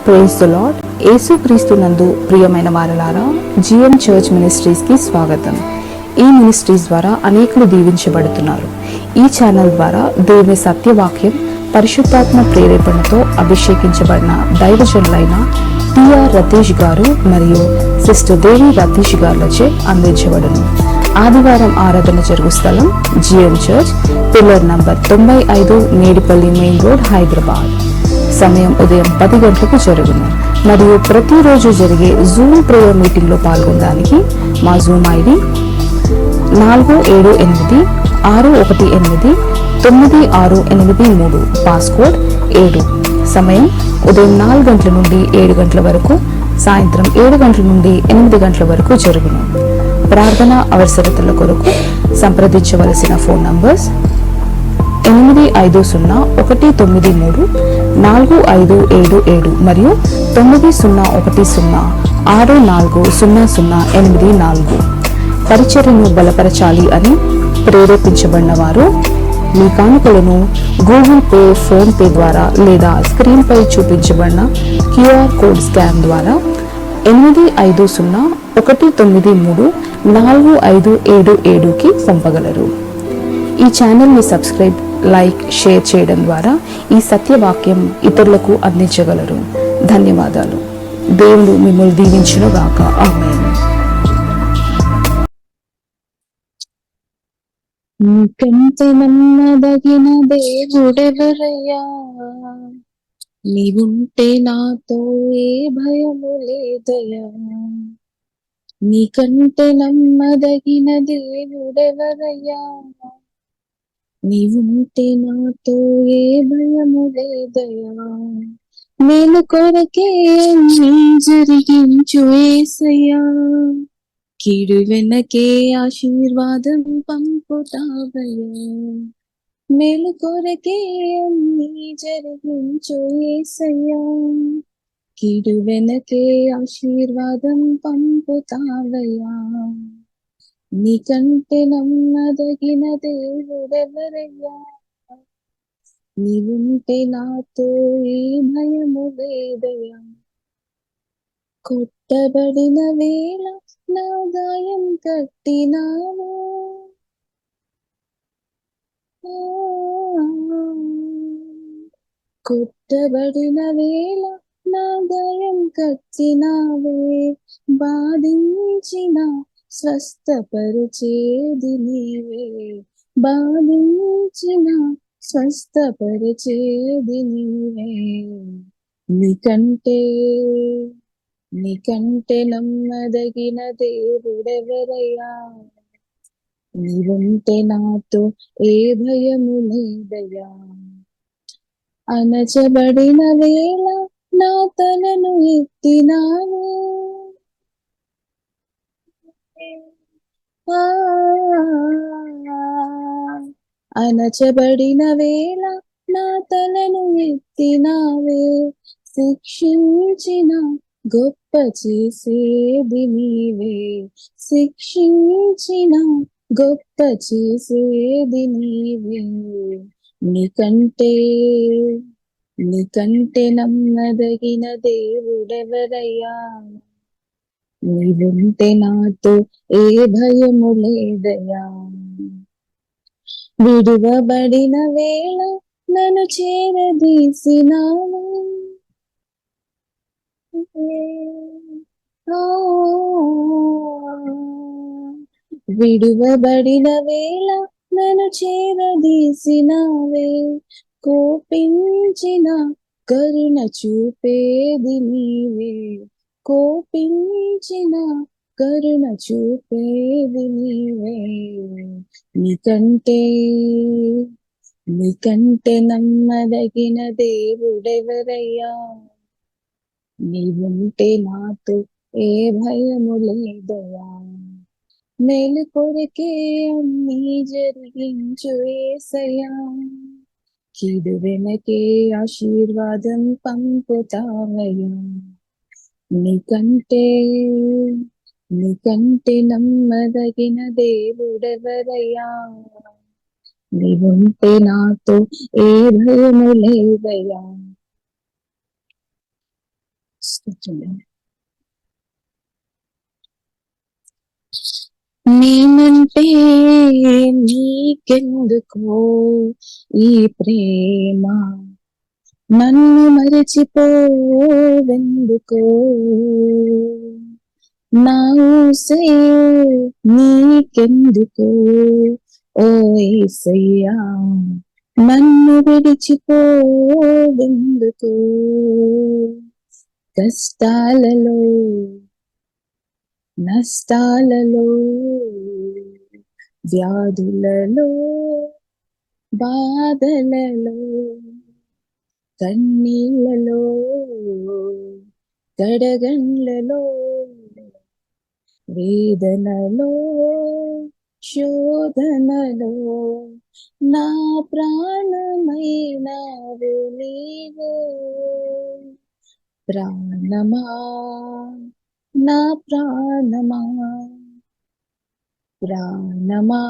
Praise the lord. యేసుక్రీస్తు నందు ప్రియమైన వారలారా, జిఎం చర్చ్ మినిస్ట్రీస్ కి స్వాగతం. ఈ మినిస్ట్రీస్ ద్వారా అనేకులు దీవించబడుతున్నారు. ఈ ఛానల్ ద్వారా దేవుని సత్యవాక్యం పరిశుద్ధాత్మ ప్రేరేపణతో అభిషేకించబడిన దైవజనులైన టిఆర్ రతీష్ గారు మరియు సిస్టర్ దేవి రతీష్ గారులచే అందించబడును. ఆదివారం ఆరాధన జరుగు స్థలం GM church, pillar number 95, Medipalli main road, Hyderabad. సమయం ఉదయం 10 గంటలకు జరుగును. మరియు ప్రతిరోజు జరిగే జూమ్ ప్రేయర్ మీటింగ్ లో పాల్గొనడానికి మా జూమ్ ఐడి 4786189683, పాస్కోడ్ 7. సమయం ఉదయం 4 గంటల నుండి 7 గంటల వరకు, సాయంత్రం 7 గంటల నుండి 8 గంటల వరకు జరుగును. ప్రార్థన అవసరతల కొరకు సంప్రదించవలసిన ఫోన్ నంబర్స్ 8501934577 మరియు 9010640084. పరిచర్యను బలపరచాలి అని ప్రేరేపించబడిన వారు మీ కానుకలను గూగుల్ పే, ఫోన్ పే ద్వారా లేదా స్క్రీన్ పై చూపించబడిన క్యూఆర్ కోడ్ స్కాన్ ద్వారా 8501934577కి పంపగలరు. ఈ ఛానల్ని సబ్స్క్రైబ్, లైక్, షేర్ చేయడం ద్వారా ఈ సత్యవాక్యం ఇతరులకు అందించగలరు. ధన్యవాదాలు. దేవుడు మిమ్మల్ని దీవించును గాక. ఆమేన్. నీకంటే నమ్మదగిన దేవుడెవరయ్యా, నీవుంటే నాతో ఏ భయము లేదయ్యా. నీకంటే నమ్మదగిన దేవుడెవరయ్యా, నీవుంటే నాతో ఏ భయము లేదయ్యా. మేలు కొరకే అన్నీ జరిగించు యేసయ్యా, కీడు వెనకే ఆశీర్వాదం పంపుతావయ్యా. మేలు కొరకే అన్నీ జరిగించు యేసయ్యా, కీడు వెనకే ఆశీర్వాదం పంపుతావయ్యా. నీకంటే నమ్మదగిన దేవుడెవరయ్యా, నీవుంటే నాతో ఏ భయము లేదయ్యా. కొట్టబడిన వేళ నా గాయం కట్టినావు, కొట్టబడిన వేళ నా గాయం కట్టినావే. బాధించిన స్వస్థపరిచేది నీవే, బాధించిన స్వస్థపరిచేది నీవే. నీకంటే నమ్మదగిన దేవుడెవరయ్యా, నీవుంటే నాతో ఏ భయము లేదయ్యా. అణచబడిన వేళ నా తలను ఎత్తినావు, అణచబడిన వేళ నా తలను ఎత్తినావే. శిక్షించిన గొప్ప చేసేది నీవే, శిక్షించిన గొప్ప చేసేది నీవే. నీకంటే నమ్మదగిన దేవుడెవరయ్యా, నీవుంటే నాతో ఏ భయము లేదయ్యా. విడువబడిన వేళ నన్ను చేరదీసినావు, విడువబడిన వేళ నన్ను చేరదీసినావే. కోపించిన కరుణ చూపేది నీవే, కోపించిన కరుణ చూపేది నీవే. నీకంటే నమ్మదగిన దేవుడెవరయ్యా, నీవుంటే నాతో ఏ భయము లేదయ్యా. మేలు కొరకే అన్నీ జరిగించు యేసయ్యా, కీడు వెనకే ఆశీర్వాదం పంపుతావయ్యా. నీకంటే నమ్మదగిన దేవుడెవరయ్యా, నీవుంటే నాతో ఏ భయము లేదయ్యా. కూర్చోండి. నేనంటే నీకెందుకో ఈ ప్రేమ, నన్ను మరచిపోవెందుకో, నా ఊసే నీకెందుకో ఓ యేసయ్యా, నన్ను విడిచిపోవెందుకో, కష్టాలలో నష్టాలలో వ్యాధులలో బాధలలో కన్నీళ్ళలో గడగండ్లలో వేదనలో శోధనలో నా ప్రాణమైనావు నీవు, ప్రాణమా నా ప్రాణమా, ప్రాణమా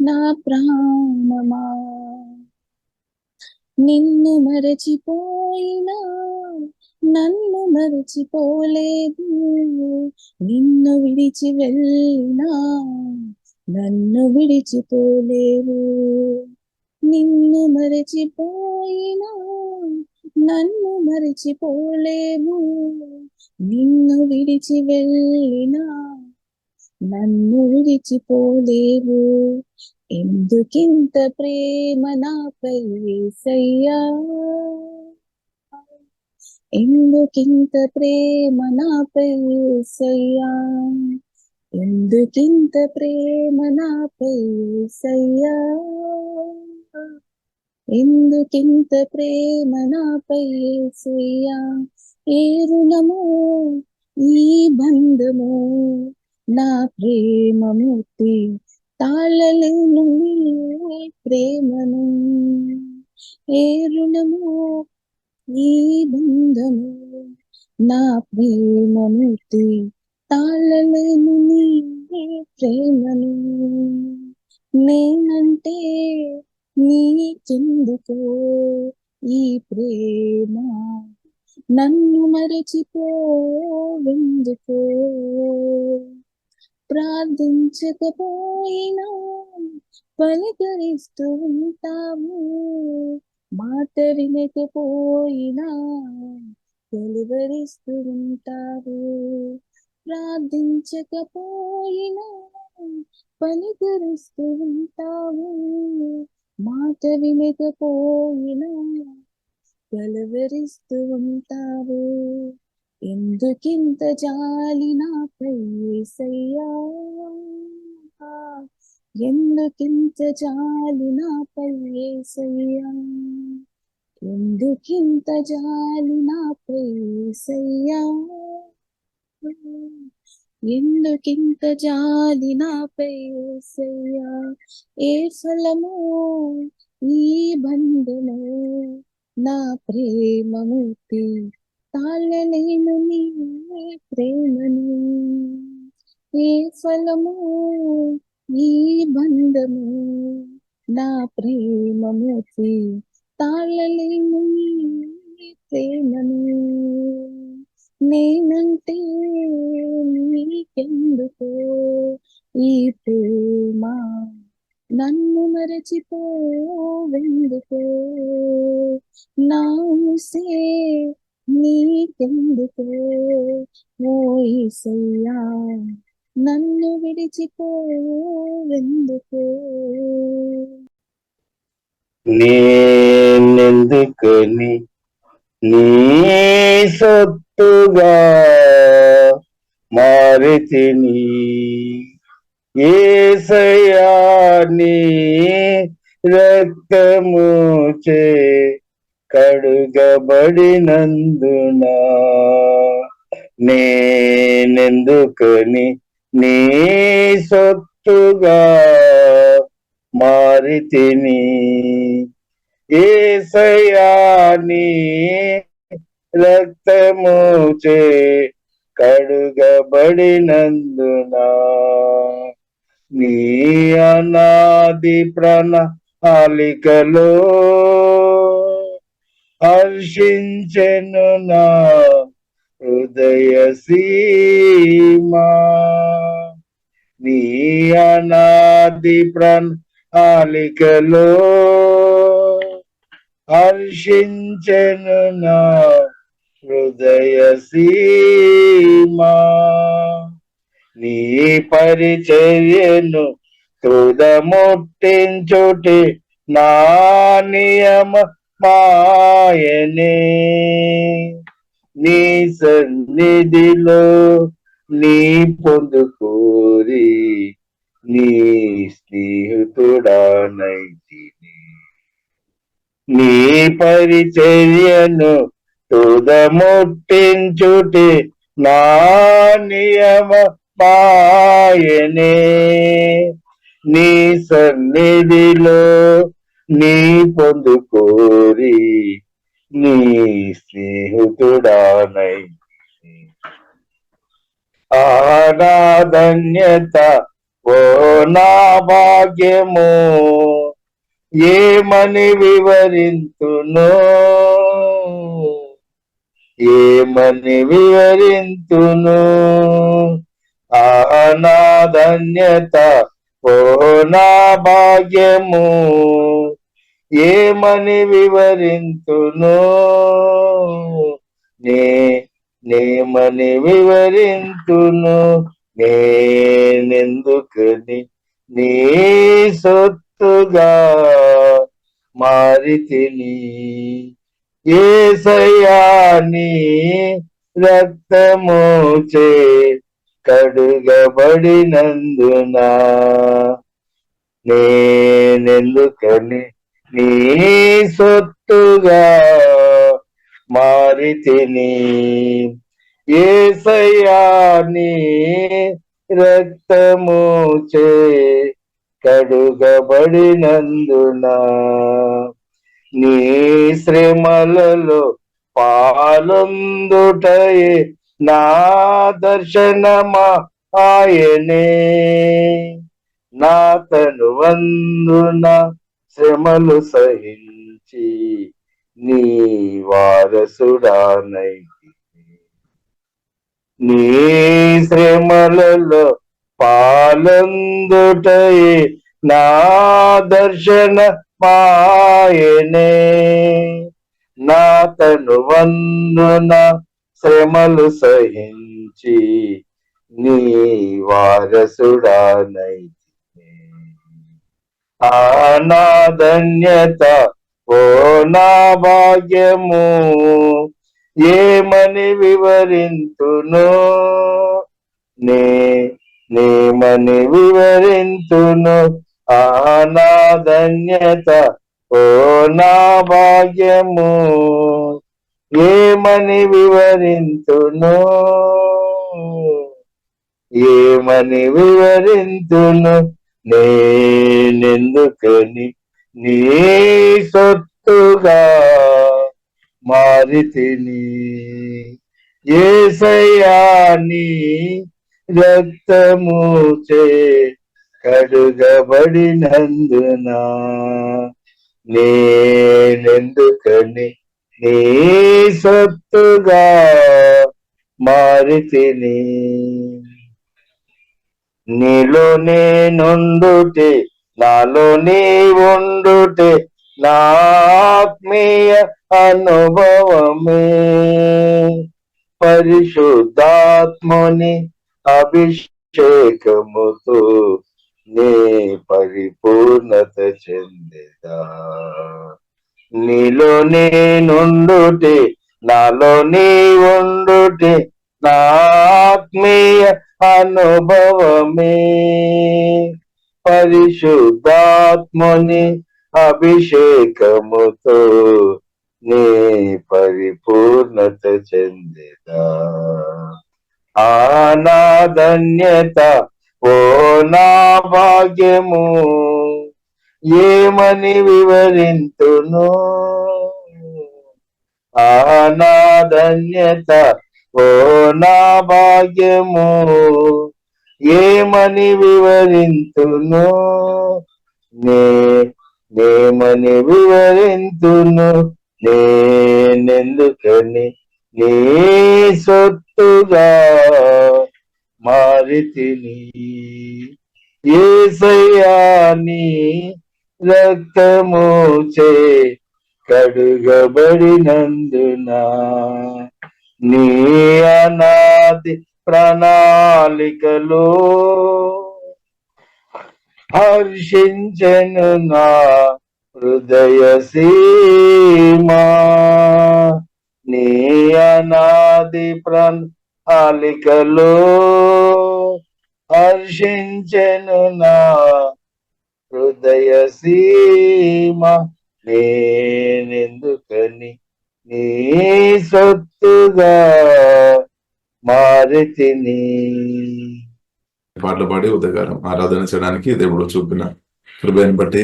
నా ప్రాణమా, నిన్ను మరచిపోయినా నన్ను మరచిపోలేదు, నిన్ను విడిచి వెళ్ళినా నన్ను విడిచిపోలేవు, నిన్ను మరచిపోయినా నన్ను మరచిపోలేవు, నిన్ను విడిచి వెళ్ళినా నన్ను విడిచిపోలేవు, ఎందుకింత ప్రేమ నాపై యేసయ్యా, ఎందుకింత ప్రేమ నాపై యేసయ్యా, ఎందుకింత ప్రేమ నాపై యేసయ్యా, ఎందుకింత ప్రేమ నాపై యేసయ్యా, ఏ రుణము ఈ బంధము నా ప్రేమమూర్తి తాళలేను నీ ప్రేమను, ఏ రుణము ఈ బంధము నా ప్రేమమూర్తి తాళలేను నీ ప్రేమను, నేనంటే నీకెందుకో ఈ ప్రేమ, నన్ను మరచిపోవెందుకో, ప్రార్థించకపోయినా పలకరిస్తూ ఉంటావు, మాట వినకపోయినా వెలువరిస్తూ ఉంటావు, ప్రార్థించకపోయినా పలకరిస్తూ ఉంటావు, మాట వినకపోయినా వెలువరిస్తూ ఉంటావు, ఎందుకింత జాలి నాపై యేసయ్యా, ఎందుకింత జాలి నాపై యేసయ్యా, ఎందుకింత జాలి నాపై యేసయ్యా, ఎందుకింత జాలి నాపై యేసయ్యా, ఏ ఫలము ఈ బంధము నా ప్రేమమూర్తి తాళలేను నీ ప్రేమను, ఏ ఫలము ఈ బంధము నా ప్రేమమూర్తి తాళలేను నీ ప్రేమను, నేనంటే నీకెందుకో ఈ ప్రేమ, నన్ను మరచిపోవెందుకో, నా ఊసే నీకెందుకో ఓ యేసయ్యా, నన్ను విడిచిపోవెందుకో, నేనెందుకని నీ సొత్తుగా మారితిని, యేసయ్యా నీ రక్తముచే కడుగబడినందున, నేనెందుకని నీ సొత్తుగా మారితిని, యేసయ్యా నీ రక్తముచే కడుగబడినందున, నీ అనాది ప్రణాళికలో హర్షించెను నా హృదయ సీమా. నీ అనాది ప్రణాళికలో హర్షించెను నా హృదయ సీమా. నీ పరిచర్యను తుదముట్టించుటి నా నియమ మాయనే. నీ సన్నిధిలో నీ పొందుకోరి నీ స్నేహితుడానైతిని. నీ పరిచర్యను తుదముట్టించుటి నా నియమ మాయనే. నీ సన్నిధిలో నీ పొందుకోరి నీ స్నేహితుడానైతిని. నా ధన్యత ఓ నా భాగ్యము ఏమని వివరింతును, ఏమని వివరింతును. నా ధన్యత ఓ నా భాగ్యము ఏమని వివరింతును. నేమని వివరింతును. నేనెందుకని నీ సొత్తుగా మారితిని. యేసయ్యా నీ రక్తముచే కడుగబడినందున నేనెందుకని నీ సొత్తుగా మారితిని. యేసయ్యా నీ రక్తముచే కడుగబడినందున నీ శ్రమలలో పాలొందుటయే నా దర్శనమా ఆయనే. నా తనువందున శ్రమలు సహించి నీ వారసుడానైతిని. నీ శ్రమలలో పాలొందుటయే నా దర్శన మాయనే. నా తనువందున శ్రమలు సహించి నీ వారసుడానైతిని. నా ధన్యత ఓ నా భాగ్యము ఏమని వివరింతును. నేమని వివరింతును. నా ధన్యత ఓ నా భాగ్యము ఏమని వివరింతును. ఏమని వివరింతును. నేనెందుకని నీ సొత్తుగా మారితిని. యేసయ్యా నీ రక్తముచే కడుగబడినందున నేనెందుకని నీ సొత్తుగా మారితిని. నీలో నేనుండుటే నాలో నీ ఉండుటే నా ఆత్మీయ అనుభవమే. పరిశుద్ధాత్ముని అభిషేకముతో నీ పరిపూర్ణత చెందేదా. నీలో నేనుండుటే నాలో నీ ఉండుటే నా ఆత్మీయ అనుభవమే. పరిశుద్ధాత్ముని అభిషేకముతో నీ పరిపూర్ణత చెందేదా. నా ధన్యత ఓ నా భాగ్యము ఏమని వివరింతును. నా ధన్యత ఓ నా భాగ్యము ఏమని వివరింతును. నేమని వివరింతును. నేనెందుకని నీ సొత్తుగా మారితిని. యేసయ్యా నీ రక్తముచే కడుగబడినందున నీ అనాది ప్రణాళికలో హర్షించెను నా హృదయ సీమా. నీ అనాది ప్రణాళికలో హర్షించెను నా హృదయ సీమ. నేనెందుకని నీ సొత్తుగా మారితిని. పాటలు పాడి ఉదయకాలం ఆరాధన చేయడానికి దేవుడు చూపిన కృపను బట్టి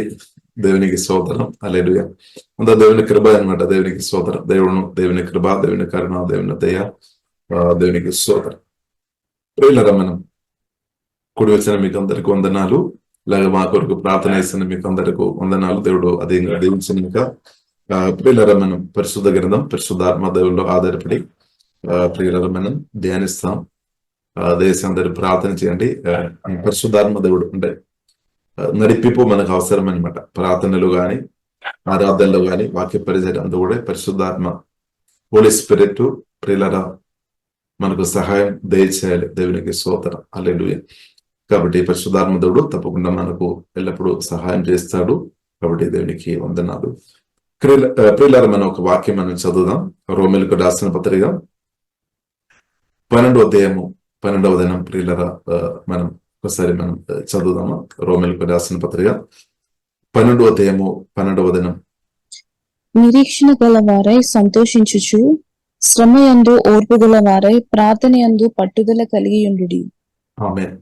దేవునికి స్తోత్రం. హల్లెలూయా. అంతా దేవుని కృప అనమాట. దేవునికి స్తోత్రం. దేవుని కృప, దేవుని కరుణ, దేవుని దయ, దేవునికి స్తోత్రం. ప్రియులారా, మనం కూడి వచ్చిన మీకు అందరికి వందనాలు. అలాగే మా కొరకు ప్రార్థన చేస్తున్న మీకు అందరికి వందనాలు. దేవుడు అది దీవించినాక ప్రియులారా, మనం పరిశుద్ధ గ్రంథం పరిశుద్ధాత్మ దేవుల్లో ఆధారపడి ప్రియులారా మనం ధ్యానిస్తాం. దేశం అందరూ ప్రార్థన చేయండి. పరిశుద్ధాత్మ దేవుడు అంటే నడిపింపు మనకు అవసరం అనమాట. ప్రార్థనలు కానీ, ఆరాధనలు కానీ, వాక్య పరిచయం అంతా కూడా పరిశుద్ధాత్మ హోలీ స్పిరిట్ ప్రియులారా మనకు సహాయం దయచేయాలి. దేవునికి స్తోత్రం. హల్లెలూయా. కాబట్టి పరిశుద్ధాత్మ దేవుడు తప్పకుండా మనకు ఎల్లప్పుడూ సహాయం చేస్తాడు. కాబట్టి దేవునికి వందనాలు. ప్రియులారా, మనం ఒక వాక్యం మనం చదువుదాం. రోమీయులకు రాసిన పత్రిక 12వ అధ్యాయము 12వ దినం. ప్రియులారా, మనం ఒకసారి మనం చదువుదామా? రోమీయులకు రాసిన పత్రిక 12వ అధ్యాయము 12వ దినం. నిరీక్షణ గలవారై సంతోషించుచు, శ్రమయందు ఓర్పు గలవారై ప్రార్థనయందు పట్టుదల కలిగి ఉండుడి. ఆమేన్.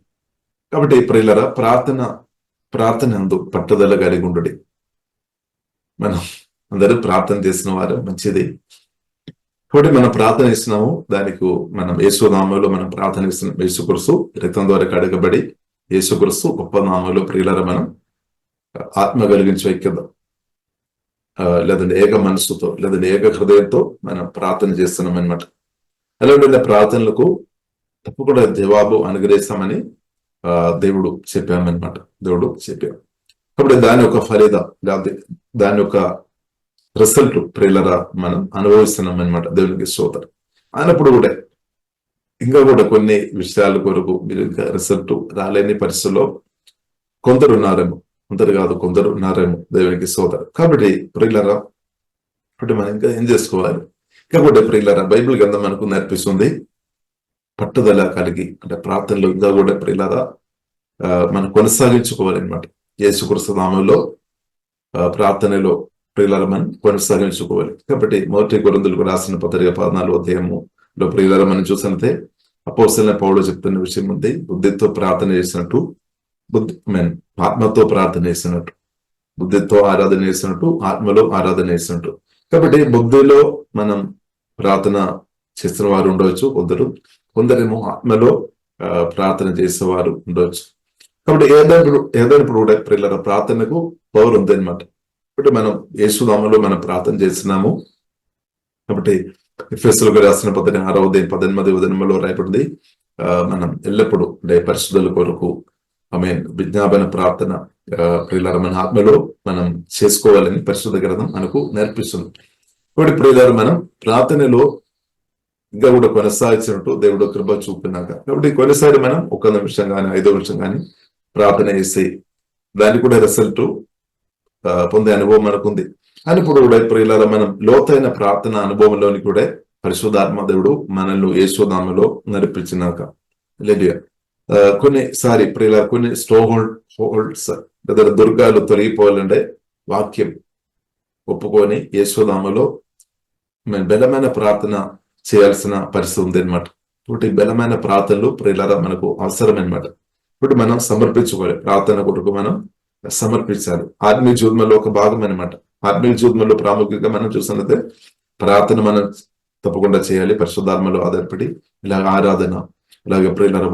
కాబట్టి ప్రియులారా, ప్రార్థన అందు పట్టుదల కలిగి ఉండుడి. మనం అందరూ ప్రార్థన చేసిన వారు మంచిది. కాబట్టి మనం ప్రార్థన ఇస్తున్నాము, దానికి మనం యేసు నామములో మనం ప్రార్థన ఇస్తున్నాం. యేసుక్రీస్తు రక్తం ద్వారా కడగబడి యేసుక్రీస్తు గొప్ప నామములో ప్రియులారా మనం ఆత్మ కలిగించి వైక్యదాం. లేదంటే ఏక మనస్సుతో, లేదంటే ఏక హృదయంతో మనం ప్రార్థన చేస్తున్నాం అనమాట. అలాంటి ప్రార్థనలకు తప్పకుండా జవాబు అనుగ్రహిస్తామని దేవుడు చెప్పామన్నమాట. దేవుడు చెప్పాం. కాబట్టి దాని యొక్క ఫలితం, దాని యొక్క రిజల్ట్ ప్రియులారా మనం అనుభవిస్తున్నాం అనమాట. దేవునికి స్తోత్రం. అయినప్పుడు కూడా ఇంకా కూడా కొన్ని విషయాల కొరకు మీరు ఇంకా రిజల్ట్ రాలేని పరిస్థితుల్లో కొందరు ఉన్నారేమో, కొందరు ఉన్నారేమో. దేవునికి స్తోత్రం. కాబట్టి ప్రియులారా, కాబట్టి మనం ఇంకా ఏం చేసుకోవాలి? కాబట్టి ప్రియులారా, బైబిల్ గ్రంథం మనకు నేర్పిస్తుంది పట్టుదల కలిగి, అంటే ప్రార్థనలో ఇంకా కూడా ప్రియులారా మనం కొనసాగించుకోవాలన్నమాట. యేసుక్రీస్తు నామములో ప్రార్థనలో ప్రియులారా మనం కొనసాగించుకోవాలి. కాబట్టి మొదటి కొరింథీయులకు రాసిన పత్రిక 14వ అధ్యాయములో ప్రియులారా మనం చూసినట్లయితే అపోస్తలుడైన పౌలు చెప్తున్న విషయం ఉంది. బుద్ధితో ప్రార్థన చేసినట్టు, ఆత్మతో ప్రార్థన చేసినట్టు, బుద్ధితో ఆరాధన చేసినట్టు, ఆత్మలో ఆరాధన చేసినట్టు. కాబట్టి బుద్ధిలో మనం ప్రార్థన చేస్తున్న వారు ఉండవచ్చు, కొందరేమో ఆత్మలో ప్రార్థన చేసేవారు ఉండవచ్చు. కాబట్టి ఏదైనప్పుడు కూడా ప్రియులారా ప్రార్థనకు పవర్ ఉంది అనమాట. కాబట్టి మనం యేసు నామములో మనం ప్రార్థన చేస్తున్నాము. కాబట్టి ఎఫెసీయులకు రాసిన పత్రిక 6వ అధ్యాయం 18వ వచనంలో రాయబడింది, మనం ఎల్లప్పుడూ అంటే పరిశుద్ధుల కొరకు విజ్ఞాపన ప్రార్థన ప్రియులారా మన ఆత్మలో మనం చేసుకోవాలని పరిశుద్ధ గ్రంథం మనకు నేర్పిస్తుంది. కాబట్టి ప్రియులారా మనం ప్రార్థనలో ఇంకా కూడా కొనసాగించినట్టు దేవుడు కృప చూపినాక, కాబట్టి కొన్నిసారి మనం 1 నిమిషం కానీ 5 నిమిషం కానీ ప్రార్థన చేసి దానికి కూడా రిజల్ట్ పొందే అనుభవం మనకుంది. అని ఇప్పుడు కూడా ప్రియులారా మనం లోతైన ప్రార్థన అనుభవంలోని కూడా పరిశుద్ధాత్మ దేవుడు మనల్ని యేసు నామములో నడిపించినాక హల్లెలూయా. కొన్నిసారి ప్రియులారా కొన్ని హోల్డ్స్ లేదా దుర్గాలు తొలగిపోవాలంటే వాక్యం ఒప్పుకొని యేసు నామములో బలమైన ప్రార్థన చేయాల్సిన పరిస్థితి ఉంది అనమాట. ఇప్పుడు బలమైన ప్రార్థనలు ప్రియులారా మనకు అవసరం అనమాట. ఇప్పుడు మనం సమర్పించుకోవాలి, ప్రార్థన కొరకు మనం సమర్పించాలి. ఆత్మీయ జీవితంలో ఒక భాగం అనమాట. ఆత్మీయ జీవితంలో ప్రాముఖ్యంగా మనం చూసినట్లయితే ప్రార్థన మనం తప్పకుండా చేయాలి. పరిశుద్ధాత్మలో ఆధారపడి ఇలాగ ఆరాధన, ఇలాగ ప్రియులారా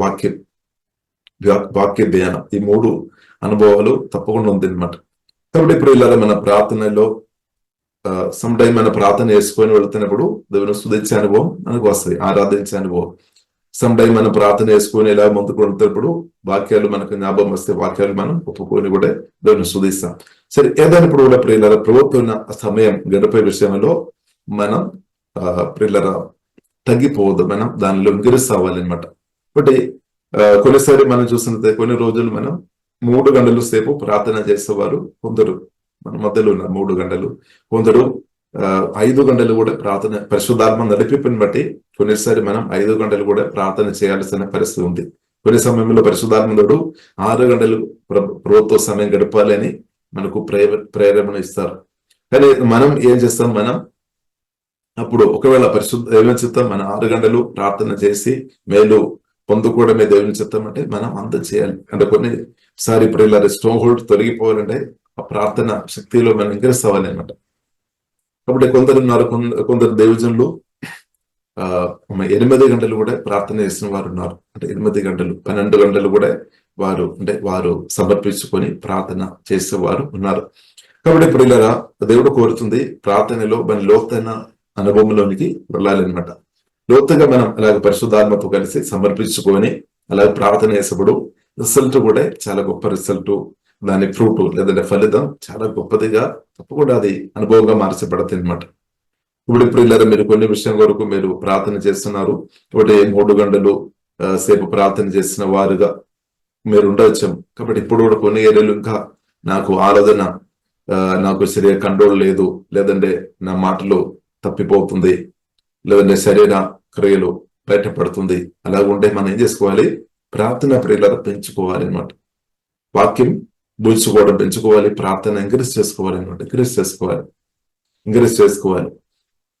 వాక్య ధ్యానం, ఈ 3 అనుభవాలు తప్పకుండా ఉంది అనమాట. కాబట్టి ప్రియులారా మన ప్రార్థనలో సమ్ టైం మన ప్రార్థన చేసుకొని వెళ్తున్నప్పుడు దేవుని స్తుతించే అనుభవం మనకు వస్తుంది, ఆరాధించే అనుభవం. సమ్ టైం మనం ప్రార్థన చేసుకొని ఇలా ముందుకు వెళ్తున్నప్పుడు వాక్యాలు మనకు జ్ఞాపకం వస్తే వాక్యాలు మనం ఒప్పుకొని కూడా దేవుని స్తుతిస్తాం. సరే, ఏదైనప్పుడు కూడా ప్రియుల ప్రభుత్వ సమయం గడిపే విషయంలో మనం ప్రియుల తగ్గిపోవద్దు, మనం దానిలో గిరిస్తావాలన్నమాట. కాబట్టి కొన్నిసారి మనం చూసినట్లయితే కొన్ని రోజులు మనం 3 గంటల సేపు ప్రార్థన చేసేవారు కొందరు మన మధ్యలో ఉన్నారు. 3 గంటలు, కొందరు 5 గంటలు కూడా ప్రార్థన, పరిశుద్ధాత్మ నడిపిని బట్టి కొన్నిసారి మనం 5 గంటలు కూడా ప్రార్థన చేయాల్సిన పరిస్థితి ఉంది. కొన్ని సమయంలో పరిశుద్ధాత్మడు 6 గంటలు ప్రభుత్వ సమయం గడపాలి అని మనకు ప్రేరణ ఇస్తారు. కానీ మనం ఏం చేస్తాం, మనం అప్పుడు ఒకవేళ దేవుని చిత్తం మన 6 గంటలు ప్రార్థన చేసి మేలు పొందుకోవడమే దేవుని చిత్తం అంటే మనం అంత చేయాలి. అంటే కొన్నిసారి ఇప్పుడు ఇలా స్ట్రాంగ్ హోల్డ్ తొలగిపోవాలంటే ఆ ప్రార్థన శక్తిలో మనం ఇంక్రీస్ అవ్వాలి అనమాట. కాబట్టి కొందరు ఉన్నారు, కొందరు దేవజనులు 8 గంటలు కూడా ప్రార్థన చేసిన వారు ఉన్నారు. అంటే 8 గంటలు 12 గంటలు కూడా వారు సమర్పించుకొని ప్రార్థన చేసేవారు ఉన్నారు. కాబట్టి ఇప్పుడు ఇలా దేవుడు కోరుతుంది ప్రార్థనలో మన లోతైన అనుభవంలోనికి వెళ్ళాలన్నమాట. లోతుగా మనం అలాగే పరిశుద్ధాత్మతో కలిసి సమర్పించుకొని అలాగే ప్రార్థన చేసేప్పుడు రిజల్ట్ కూడా చాలా గొప్ప రిజల్ట్, దాని ఫ్రూట్ లేదంటే ఫలితం చాలా గొప్పదిగా తప్పకుండా అది అనుభవంగా మార్చబడుతుంది అనమాట. ఇప్పుడు ఇలా మీరు కొన్ని విషయం వరకు మీరు ప్రార్థన చేస్తున్నారు, ఒకటి 3 గంటలు సేపు ప్రార్థన చేసిన వారుగా మీరు ఉండవచ్చు. కాబట్టి ఇప్పుడు కూడా కొన్ని ఏరియాలు ఇంకా నాకు ఆలోచన, నాకు శరీర కంట్రోల్ లేదు, లేదంటే నా మాటలు తప్పిపోతుంది, లేదంటే శరీర క్రియలు బయటపడుతుంది. అలాగుంటే మనం ఏం చేసుకోవాలి, ప్రార్థన ప్రియులను పెంచుకోవాలి అనమాట. వాక్యం బూల్చుకోవడం పెంచుకోవాలి, ప్రార్థన ఎంకరేజ్ చేసుకోవాలి అనమాట. ఎంకరేజ్ చేసుకోవాలి.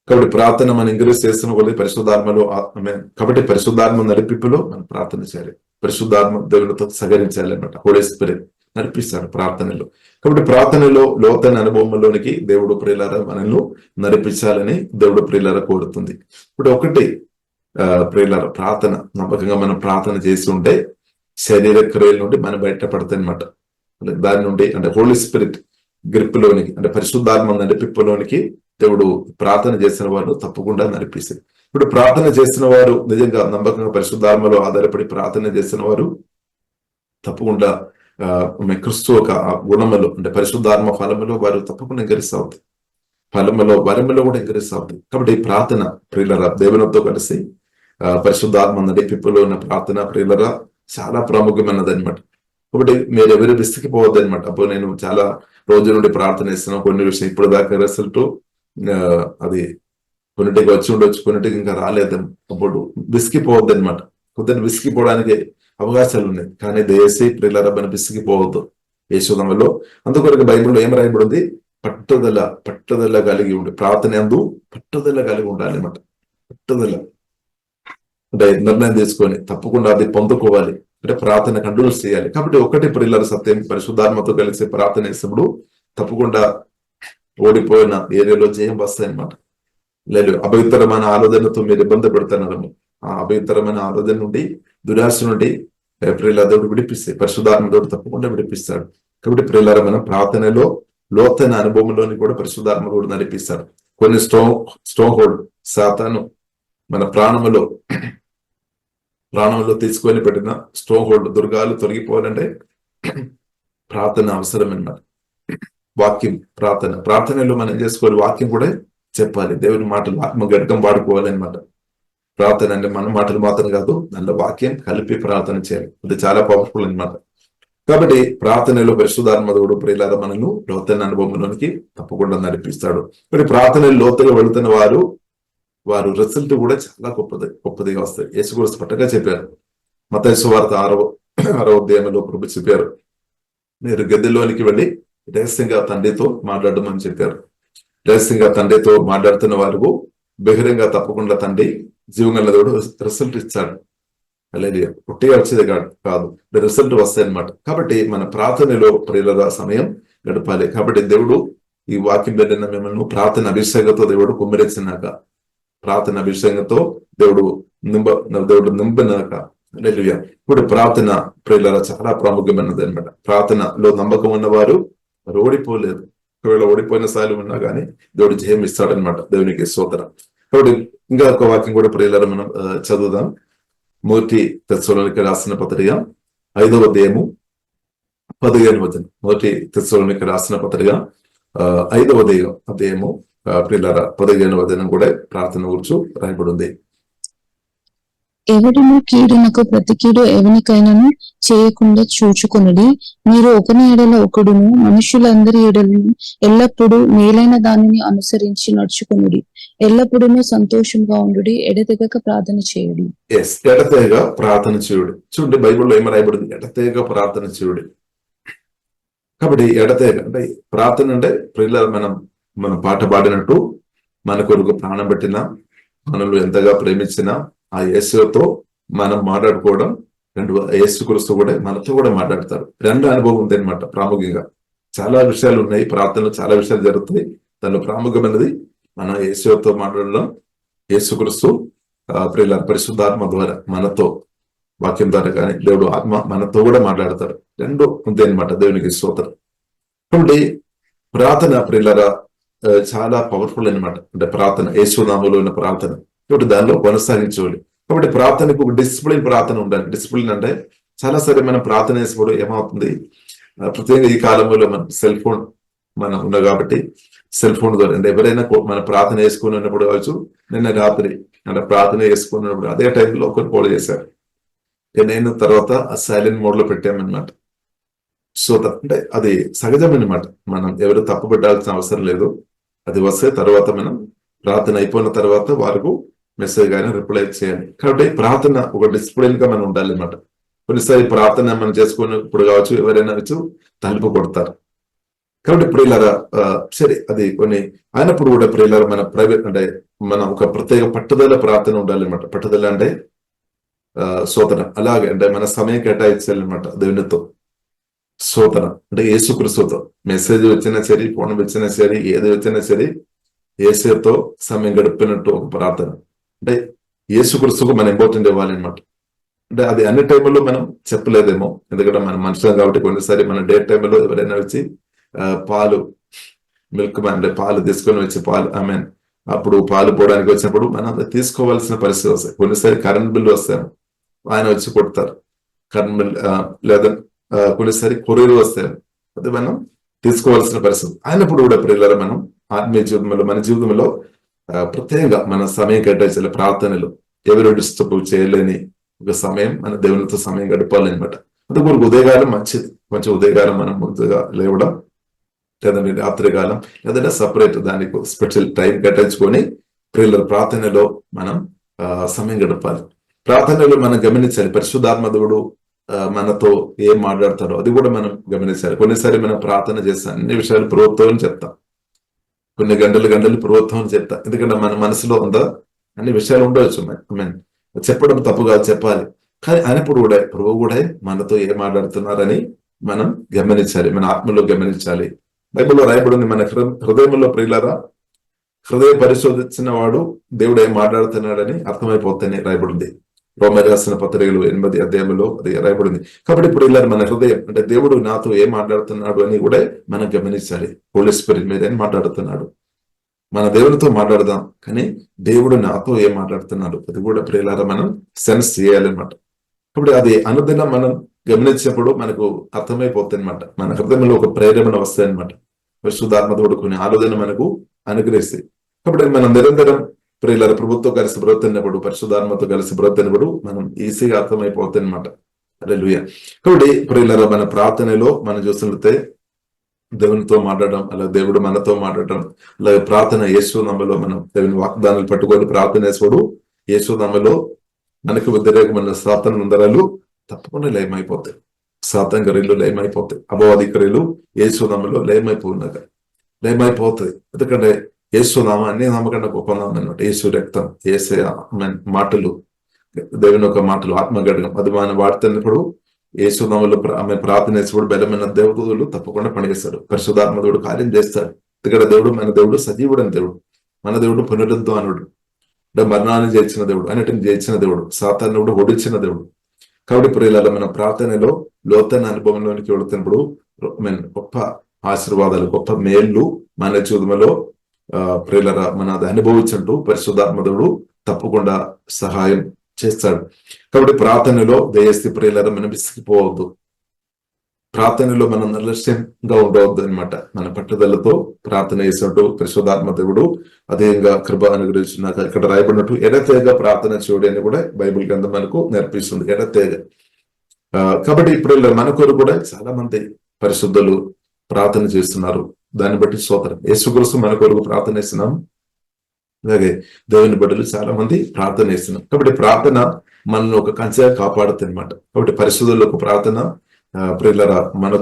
కాబట్టి ప్రార్థన మనం ఎంకరేజ్ చేస్తున్న కొద్ది పరిశుద్ధాత్మలో కాబట్టి పరిశుద్ధాత్మ నడిపిప్పులో మనం ప్రార్థన చేయాలి. పరిశుద్ధాత్మ దేవునితో సహకరించాలి అనమాట. హోలీ స్పిరిట్ నడిపిస్తాడు ప్రార్థనలో. కాబట్టి ప్రార్థనలో లోతైన అనుభవంలోనికి దేవుడు ప్రియులారా మనల్ని నడిపించాలని దేవుడు ప్రియులారా కోరుతుంది. ఇప్పుడు ఒకటి ప్రియులారా, ప్రార్థన నమ్మకంగా మనం ప్రార్థన చేసి ఉంటే శరీర క్రియల నుండి మనం బయటపడతాయి అనమాట. దాని నుండి అంటే హోలీ స్పిరిట్ గ్రిప్ లోనికి, అంటే పరిశుద్ధాత్మ నడిపిప్పులోనికి దేవుడు ప్రార్థన చేసిన వారు తప్పకుండా నడిపిస్తారు. ఇప్పుడు ప్రార్థన చేసిన వారు నిజంగా నమ్మకంగా పరిశుద్ధాత్మలో ఆధారపడి ప్రార్థన చేసిన వారు తప్పకుండా క్రిస్తు ఒక గుణములు అంటే పరిశుద్ధాత్మ ఫలములో వారు తప్పకుండా ఎంకరేజ్ అవుతాయి, వరములో కూడా ఎంకరేజ్ అవుతాయి. కాబట్టి ప్రార్థన ప్రియులరా దేవునితో కలిసి పరిశుద్ధాత్మ నడిపిప్పులో ఉన్న ప్రార్థన ప్రియులరా చాలా ప్రాముఖ్యమైనది అనమాట. కాబట్టి మీరు ఎవరు విసిగిపోవద్దు అనమాట. అప్పుడు నేను చాలా రోజుల నుండి ప్రార్థన చేస్తున్నాను, కొన్ని విషయం ఇప్పుడు దాకా రిజల్ట్ అది కొన్నిటికి వచ్చి ఉండొచ్చు, కొన్నిటికి ఇంకా రాలేదు. అప్పుడు విసిగిపోవద్దు అనమాట. కొద్దిగా విసిగిపోవడానికి అవకాశాలు ఉన్నాయి, కానీ దయచేసి ప్రియులారా మనం విసిగిపోవద్దు యేసునామములో. అందుకొరకు బైబిల్లో ఏం రాయబడింది, పట్టుదల కలిగి ఉండి ప్రార్థన యందు పట్టుదల కలిగి ఉండాలి అనమాట. పట్టుదల అంటే నిర్ణయం తీసుకొని తప్పకుండా అది పొందుకోవాలి, అంటే ప్రార్థన కంట్రోల్ చేయాలి. కాబట్టి ఒకటి ప్రియులారా సత్యం, పరిశుద్ధాత్మతో కలిసి ప్రార్థన చేసినప్పుడు తప్పకుండా ఓడిపోయిన ఏరియాలో జయం వస్తాయి అనమాట. లేదు అపవిత్రమైన ఆలోచనతో మీరు ఇబ్బంది పెడుతున్నారు, ఆ అపవిత్రమైన ఆలోచన నుండి దురాశ నుండి ప్రియుల దేవుడు విడిపిస్తాయి, పరిశుద్ధాత్మ దేవుడు తప్పకుండా విడిపిస్తాడు. కాబట్టి ప్రియులారా మనం ప్రార్థనలో లోతైన అనుభవంలోని కూడా పరిశుద్ధాత్మ కూడా నడిపిస్తాడు. కొన్ని స్ట్రాంగ్ హోల్డ్ సాతాను మన ప్రాణములో తీసుకొని పెట్టిన స్ట్రాంగ్ హోల్డ్ దుర్గాలు తొలగిపోవాలంటే ప్రార్థన అవసరం అన్నమాట. వాక్యం ప్రార్థనలో మనం ఏం చేసుకోవాలి, వాక్యం కూడా చెప్పాలి, దేవుని మాటలు ఆత్మ గడ్డం వాడుకోవాలి అనమాట. ప్రార్థన అంటే మన మాటలు మాత్రం కాదు, దానిలో వాక్యం కలిపి ప్రార్థన చేయాలి, అది చాలా పవర్ఫుల్ అనమాట. కాబట్టి ప్రార్థనలో పరిశుద్ధాత్మ దేవుడు ప్రియులారా మనను లోతైన అనుభవంలోనికి తప్పకుండా నడిపిస్తాడు. మరి ప్రార్థనలో లోతుగా వెళుతున్న వారు రిజల్ట్ కూడా చాలా గొప్పదిగా వస్తాయి. యేసు కూడా స్పష్టంగా చెప్పారు. మత్తయి సువార్త 6వ అధ్యాయంలో ప్రభు చెప్పారు, మీరు గద్దెలోనికి వెళ్ళి రహస్యంగా తండ్రితో మాట్లాడమని చెప్పారు. రహస్యంగా తండ్రితో మాట్లాడుతున్న వారు బహిరంగ తప్పకుండా తండ్రి జీవగల దేవుడు రిజల్ట్ ఇస్తాడు. అలాగే పుట్టిగా వచ్చేది కాదు, రిజల్ట్ వస్తాయి అనమాట. కాబట్టి మన ప్రార్థనలో ప్రియుల సమయం గడపాలి. కాబట్టి దేవుడు ఈ వాక్యం వెళ్ళిన మిమ్మల్ని ప్రార్థన అభిషేకంతో దేవుడు కుమ్మరించినాక, ప్రార్థన అభిషేకంతో దేవుడు నింపినాక ఇప్పుడు ప్రార్థన ప్రియుల చాలా ప్రాముఖ్యమైనది అనమాట. ప్రార్థనలో నమ్మకం ఉన్నవారు ఓడిపోలేదు. ఒకవేళ ఓడిపోయిన స్థాయిలో ఉన్నా కానీ దేవుడు జయం ఇస్తాడనమాట. దేవునికి స్తోత్రం. కాబట్టి ఇంకా ఒక వాక్యం కూడా ప్రియులారా మనం చదువుదాం. మొదటి తెస్సలోనికీయులకు రాసిన పత్రిక 5వ అధ్యాయము 15వ వచనం. మొదటి తెస్సలోనికీయులకు రాసిన పత్రిక 5వ అధ్యాయము ప్రియులారా 15వ వచనం కూడా ప్రార్థన గురించి రాయబడి ఉంది. ఎవడును కీడునకు ప్రతి కీడు ఎవనికైనాను చేయకుండా చూచుకొనుడి. మీరు ఒకని ఎడల ఒకడును మనుషులందరి ఎడలను ఎల్లప్పుడూ మేలైన దానిని అనుసరించి నడుచుకొనుడి. ఎల్లప్పుడూ సంతోషంగా ఉండుడి. ఎడతెగక ప్రార్థన చేయుడి. ఎడతెగ ప్రార్థన చేయుడి. చూడండి బైబిల్లో ఏమి రాయబడింది? ఎడతెగ ప్రార్థన చేయుడి. కాబట్టి ఎడతెగ అంటే ప్రార్థన అంటే ప్రియులారా మనం పాట పాడినట్టు మన కొరకు ప్రాణం పెట్టిన, మనల్ని ఎంతగా ప్రేమించిన ఆ యేసుతో మనం మాట్లాడుకోవడం, యేసుక్రీస్తు కూడా మనతో కూడా మాట్లాడతారు. రెండు అనుభవం ఉంది అనమాట. ప్రాముఖ్యంగా చాలా విషయాలు ఉన్నాయి ప్రార్థనలో, చాలా విషయాలు జరుగుతాయి. దానిలో ప్రాముఖ్యమైనది మనం యేసుతో మాట్లాడడం, యేసుక్రీస్తు ప్రియులారా పరిశుద్ధాత్మ ద్వారా మనతో వాక్యం ద్వారా కానీ దేవుడు ఆత్మ మనతో కూడా మాట్లాడతారు. రెండు ఉంది అనమాట. దేవునికి స్తోత్రం. కాబట్టి ప్రార్థన ప్రియులారా చాలా పవర్ఫుల్ అనమాట. అంటే ప్రార్థన యేసునామములో ఉన్న ప్రార్థన. కాబట్టి దానిలో కొనసాగించాలి. కాబట్టి ప్రార్థనకు ఒక డిసిప్లిన్ ప్రార్థన ఉండాలి. డిసిప్లిన్ అంటే చాలా సరే మనం ప్రార్థన చేసినప్పుడు ఏమవుతుంది, ప్రత్యేకంగా ఈ కాలంలో మనం సెల్ ఫోన్ మనం ఉన్నాం కాబట్టి సెల్ ఫోన్ ద్వారా అంటే ఎవరైనా మన ప్రార్థన చేసుకుని ఉన్నప్పుడు కావచ్చు, నిన్న రాత్రి అంటే ప్రార్థన చేసుకున్నప్పుడు అదే టైంలో ఒకరు కాల్ చేశారు. నేను తర్వాత సైలెంట్ మోడ్ లో పెట్టామన్నమాట. సో అంటే అది సహజం అనమాట. మనం ఎవరు తప్పు పెట్టాల్సిన అవసరం లేదు. అది వస్తే తర్వాత మనం ప్రార్థన అయిపోయిన తర్వాత వారికి మెసేజ్ కానీ రిప్లై చేయాలి. కాబట్టి ప్రార్థన ఒక డిసిప్లిన్ గా మనం ఉండాలి అన్నమాట. కొన్నిసారి ప్రార్థన మనం చేసుకున్నప్పుడు కావచ్చు ఎవరైనా వచ్చి తలుపు కొడతారు. కాబట్టి ప్రియులారా సరే అది కొన్ని అయినప్పుడు కూడా ప్రియులారా మన ప్రైవేట్ అంటే మనం ఒక ప్రత్యేక పట్టుదల ప్రార్థన ఉండాలి అన్నమాట. పట్టుదల అంటే స్తోత్రం. అలాగే అంటే మన సమయం కేటాయించాలన్నమాట దేవునితో. స్తోత్రం అంటే యేసుక్రీస్తుతో మెసేజ్ వచ్చినా సరే, ఫోన్ వచ్చినా సరే, ఏది వచ్చినా సరే యేసుతో సమయం గడిపినట్టు ఒక ప్రార్థన. అంటే యేసుక్రీస్తుకు మనం ఇంపార్టెంట్ ఇవ్వాలి అనమాట. అంటే అది అన్ని టైంలో మనం చెప్పలేదేమో, ఎందుకంటే మనం మనుషులం కాబట్టి. కొన్నిసారి మన డే టైంలో ఎవరైనా వచ్చి పాలు మిల్క్ అంటే పాలు తీసుకొని వచ్చి అప్పుడు పాలు పోవడానికి వచ్చినప్పుడు మనం తీసుకోవాల్సిన పరిస్థితి వస్తాయి. కొన్నిసారి కరెంట్ బిల్లు వస్తాయి, ఆయన వచ్చి కొడతారు కరెంట్ బిల్. లేదా కొన్నిసారి కొరియర్ వస్తాయి, అది మనం తీసుకోవాల్సిన పరిస్థితి అయినప్పుడు కూడా ప్రియులారా మనం ఆత్మీయ జీవితంలో మన జీవితంలో ప్రత్యేకంగా మన సమయం కేటాయించాలి. ప్రార్థనలు ఎవరు డిస్టర్బ్ చేయలేని ఒక సమయం మన దేవునితో సమయం గడపాలన్నమాట. అందుకు ఉదయకాలం మంచిది. కొంచెం ఉదయకాలం మనం ముందుగా లేవడం, లేదంటే రాత్రికాలం లేదంటే సపరేట్ దానికి స్పెషల్ టైం కేటాయించుకొని ప్రియుల ప్రార్థనలో మనం సమయం గడపాలి. ప్రార్థనలో మనం గమనించాలి పరిశుద్ధాత్మ దేవుడు మనతో ఏం మాట్లాడతారో అది కూడా మనం గమనించాలి. కొన్నిసారి మనం ప్రార్థన చేస్తాం, అన్ని విషయాలు ప్రభుత్వం చెప్తాం, కొన్ని గంటలు ప్రభుత్వం చెప్తాం. ఎందుకంటే మన మనసులో ఉందా అన్ని విషయాలు ఉండవచ్చు. చెప్పడం తప్పు కాదు, చెప్పాలి. కానీ అయినప్పుడు కూడా ప్రభు కూడా మనతో ఏం మాట్లాడుతున్నారని మనం గమనించాలి, మన ఆత్మలో గమనించాలి. బైబిల్లో రాయబడింది మన హృదయంలో ప్రియులారా హృదయం పరిశోధించిన వాడు దేవుడు ఏం మాట్లాడుతున్నాడని అర్థమైపోతాయని రాయబడింది. రోమర్ రాసిన పత్రికలు 8వ అధ్యాయంలో అది రాయబడింది. కాబట్టి ఇప్పుడు ఇలా మన హృదయం అంటే దేవుడు నాతో ఏం మాట్లాడుతున్నాడు అని కూడా మనం గమనించాలి. హోలీ స్పిరిట్ మీద ఏం మాట్లాడుతున్నాడు, మన దేవునితో మాట్లాడదాం, కానీ దేవుడు నాతో ఏం మాట్లాడుతున్నాడు అది కూడా ప్రియులారా మనం సెన్స్ చేయాలన్నమాట. కాబట్టి అది అనుదినం మనం గమనించినప్పుడు మనకు అర్థమైపోతుంది అనమాట. మన హృదయంలో ఒక ప్రేరణ వస్తాయి అనమాట. పరిశుద్ధాత్మతోడు కొన్ని ఆలోచన మనకు అనుగ్రహిస్తాయి. కాబట్టి మనం నిరంతరం ప్రియులారా ప్రభుత్వం కలిసి బ్రతున్నప్పుడు, పరిశుద్ధాత్మతో కలిసి బ్రతున్నప్పుడు మనం ఈజీగా అర్థమైపోతుంది అనమాట. హల్లెలూయా. కాబట్టి ప్రియులారా మన ప్రార్థనలో మనం చూసినట్లయితే దేవునితో మాట్లాడడం, అలా దేవుడు మనతో మాట్లాడడం, అలాగే ప్రార్థన యేసునామములో మనం దేవుని వాగ్దానాలు పట్టుకొని ప్రార్థన చేసేవాడు యేసునామములో మనకు వ్యతిరేకమైన సాతాను ముందరాలు తప్పకుండా లయమైపోతాయి. సాతాను క్రియలు లయమైపోతాయి. అపవాది క్రియలు యేసునామములో లయమైపోతాయి. ఎందుకంటే యేసునామం అన్ని నామకన్నా గొప్ప నామం అన్నమాట. యేసు రక్తం, యేసు మాటలు, దేవుని యొక్క మాటలు, ఆత్మగడగం అది మనం వాడుతున్నప్పుడు యేసునామములో ఆమె ప్రార్థన చేసేప్పుడు బలమైన దేవదూతలు తప్పకుండా పనిచేస్తాడు. పరిశుద్ధాత్మదేవుడు కార్యం చేస్తాడు. ఎందుకంటే దేవుడు మన దేవుడు సజీవుడు అని దేవుడు, మన దేవుడు పునరుద్ధానుడు, అంటే మరణాన్ని జయించిన దేవుడు, అన్నిటిని జయించిన దేవుడు, సాతాన్ని కూడా ఓడించిన దేవుడు. కాబట్టి ప్రియులారా మన ప్రార్థనలో లోతైన అనుభవంలోనికి వెళుతున్నప్పుడు గొప్ప ఆశీర్వాదాలు, గొప్ప మేళ్ళు మన జీవితంలో ప్రియులరా మన అది అనుభవించుంటూ పరిశుద్ధాత్మదుడు తప్పకుండా సహాయం చేస్తాడు. కాబట్టి ప్రార్థనలో దయచేసి ప్రియులరా మనం విసిగిపోవద్దు, ప్రార్థనలో మనం నిర్లక్ష్యంగా ఉండవద్దు అనమాట. మన పట్టుదలతో ప్రార్థన చేసినట్టు పరిశుద్ధాత్మ దేవుడు అదేవిధంగా కృప అనుగ్రహించినాక ఇక్కడ రాయబడినట్టు ఎడతేగా ప్రార్థన చేయడం అని కూడా బైబిల్ గ్రంథం మనకు నేర్పిస్తుంది, ఎడతేగా. కాబట్టి ఇప్పుడు మన కొరకు కూడా చాలా మంది పరిశుద్ధులు ప్రార్థన చేస్తున్నారు. దాన్ని బట్టి స్తోత్రం. యేసుక్రీస్తు మన కొరకు ప్రార్థన చేస్తున్నాం, అలాగే దేవుని బిడ్డలు చాలా మంది ప్రార్థన చేస్తున్నాం. కాబట్టి ప్రార్థన మనల్ని ఒక కంచెగా కాపాడుతుంది అనమాట. కాబట్టి పరిశుద్ధుల ఒక ప్రార్థన ప్రియులరా మన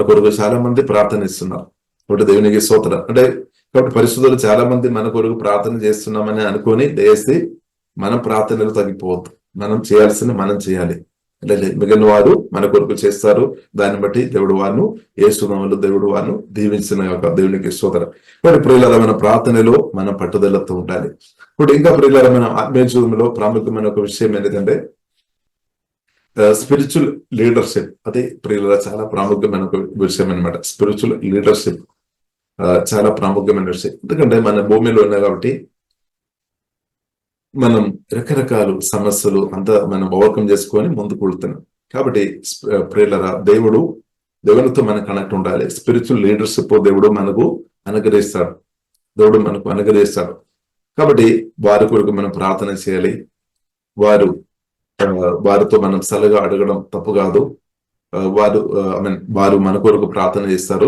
కొరకు చాలా మంది ప్రార్థన ఇస్తున్నారు. కాబట్టి దేవునికి స్తోత్రం. అంటే కాబట్టి పరిశుద్ధులు చాలా మంది మన కొరకు ప్రార్థన చేస్తున్నామని అనుకొని దయచేసి మనం ప్రార్థనలు తగ్గిపోవద్దు. మనం చేయాల్సింది మనం చేయాలి, మిగిలిన వారు మన కొరకు చేస్తారు. దాన్ని బట్టి దేవుడు వారిను యేసునామములో దేవుడు వారిను దీవించిన యొక్క దేవునికి స్తోత్రం. మరి ప్రియులారా మన ప్రార్థనలో మనం పట్టుదలతో ఉండాలి. ఇప్పుడు ఇంకా ప్రియులారా మన ఆత్మీయ జీవితంలో ప్రాముఖ్యమైన ఒక విషయం ఏంటంటే స్పిరిచువల్ లీడర్షిప్. అదే ప్రియులారా చాలా ప్రాముఖ్యమైన ఒక విషయం అనమాట. స్పిరిచువల్ లీడర్షిప్ చాలా ప్రాముఖ్యమైన విషయం. ఎందుకంటే మన భూమిలో ఉన్నాయి కాబట్టి మనం రకరకాల సమస్యలు అంతా మనం ఓవర్కమ్ చేసుకొని ముందుకు వెళ్తున్నాం. కాబట్టి ప్రియులారా దేవునితో మనం కనెక్ట్ ఉండాలి. స్పిరిచువల్ లీడర్షిప్ దేవుడు మనకు అనుగ్రహిస్తాడు. కాబట్టి వారి కొరకు మనం ప్రార్థన చేయాలి. వారితో మనం సలహా అడగడం తప్పు కాదు. వారు మన కొరకు ప్రార్థన చేస్తారు.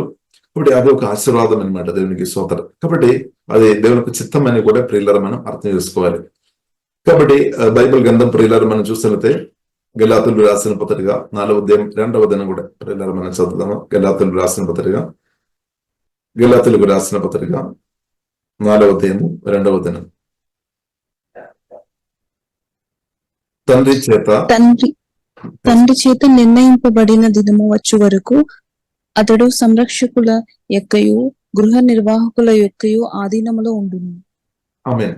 కాబట్టి అది ఒక ఆశీర్వాదం అనమాట, దేవునికి స్తోత్రం. కాబట్టి అది దేవునికి చిత్తం అని కూడా ప్రియులారా మనం అర్థం చేసుకోవాలి. కాబట్టి బైబిల్ గ్రంథం ప్రియులారా మనం చూసినట్లయితే గలాతీయులకు రాసిన పత్రిక 4వ అధ్యాయం 2వ వచనం కూడా ప్రియులారా మనం చదువుదాము. గలాతీయులకు రాసిన పత్రిక 4వ అధ్యాయము 2వ వచనం. తండ్రి చేత నిర్ణయింపబడిన దినము వచ్చు వరకు అతడు సంరక్షకుల యొక్కయు గృహ నిర్వాహకుల యొక్కయు ఆధీనములో ఉండును. ఆమేన్.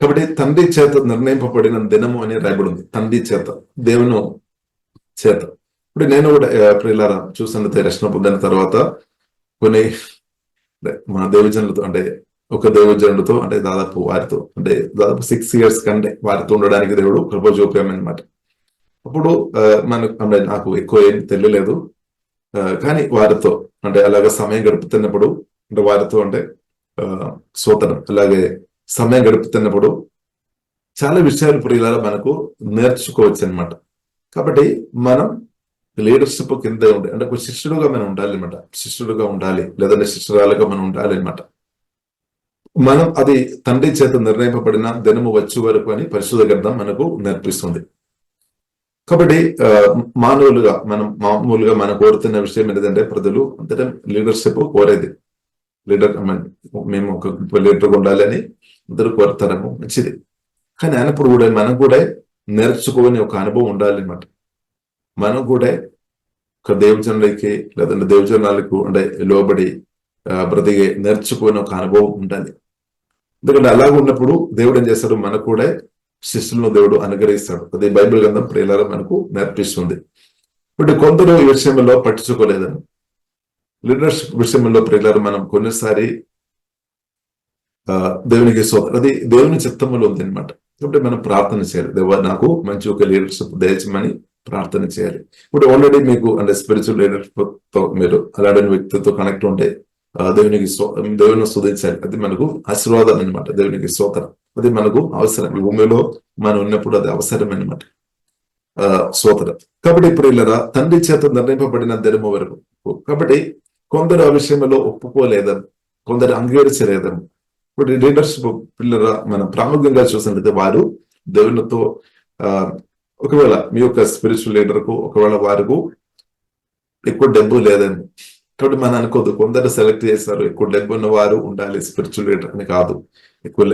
కాబట్టి తండ్రి చేత నిర్ణయింపబడిన దినము అని రాయబడింది. తండ్రి చేత, దేవుని చేత. ఇప్పుడు నేను కూడా ప్రియులారా చూసినట్లయితే రక్షణ పొందిన తర్వాత కొన్ని మన దేవజనులతో అంటే ఒక దేవజనుడితో అంటే దాదాపు 6 years కంటే వారితో ఉండడానికి దేవుడు కృప చూపామన్నమాట. అప్పుడు నాకు ఎక్కువ ఏం తెలియలేదు, కానీ వారితో అంటే అలాగే సమయం గడుపుతున్నప్పుడు అంటే వారితో అంటే స్తోత్రం అలాగే సమయం గడుపుతున్నప్పుడు చాలా విషయాలు ప్రియులారా మనకు నేర్చుకోవచ్చు అనమాట. కాబట్టి మనం లీడర్షిప్ కింద ఉండే అంటే ఒక శిష్యుడుగా మనం ఉండాలి అనమాట. శిష్యుడుగా ఉండాలి, లేదంటే శిష్యురాలుగా మనం ఉండాలి అనమాట. మనం అది తండ్రి చేత నిర్ణయింపబడిన దినము వచ్చే వరకు అని పరిశుద్ధ గ్రంథం మనకు నేర్పిస్తుంది. కాబట్టి మామూలుగా మనం కోరుతున్న విషయం ఏంటంటే ప్రజలు అంతటా లీడర్షిప్ కోరేది. మేము ఒక లీడర్గా ఉండాలి అని అందరూ కోరుతారేమో, మంచిది. కానీ అయినప్పుడు కూడా మనం కూడా నేర్చుకోని ఒక అనుభవం ఉండాలి అనమాట. మనం కూడా ఒక దేవజనులకి లేదంటే దేవజనాలకు అంటే లోబడి బ్రతికే నేర్చుకునే ఒక అనుభవం ఉండాలి. ఎందుకంటే అలాగ ఉన్నప్పుడు దేవుడు ఏం చేస్తాడు, మనకు కూడా శిష్యులను దేవుడు అనుగ్రహిస్తాడు. అది బైబిల్ గ్రంథం ప్రియులారా మనకు నేర్పిస్తుంది. ఇప్పుడు కొందరు ఈ విషయంలో పట్టించుకోలేదని లీడర్షిప్ విషయంలో ప్రియులారా మనం కొన్నిసారి దేవునికి అది దేవుని చిత్తములో ఉంది అనమాట. కాబట్టి మనం ప్రార్థన చేయాలి, దేవా నాకు మంచి ఒక లీడర్షిప్ దయచమని ప్రార్థన చేయాలి. ఇప్పుడు ఆల్రెడీ మీకు అంటే స్పిరిచువల్ లీడర్షిప్ తో మీరు అలాంటి వ్యక్తితో కనెక్ట్ ఉంటే దేవుని స్తుతించాలి. అది మనకు ఆశీర్వాదం అనమాట. దేవునికి స్తోత్రం. అది మనకు అవసరం. భూమిలో మనం ఉన్నప్పుడు అది అవసరం అనమాట. స్తోత్రం. కాబట్టి ఇప్పుడు ఇలా తండ్రి చేత నిర్ణయింపబడిన దినము వరకు. కాబట్టి కొందరు ఆ విషయంలో ఒప్పుకోలేదని, కొందరు అంగీకరించలేదని. ఇప్పుడు లీడర్షిప్ పిల్లరా మనం ప్రాముఖ్యంగా చూసినట్లయితే వారు దేవునితో ఒకవేళ మీ యొక్క స్పిరిచువల్ లీడర్కు ఒకవేళ వారికి ఎక్కువ డబ్బు లేదని, కాబట్టి మనం అనుకోదు కొందరు సెలెక్ట్ చేస్తారు ఎక్కువ డబ్బు ఉన్న వారు ఉండాలి స్పిరిచువల్ లీడర్ అని కాదు. ఎక్కువ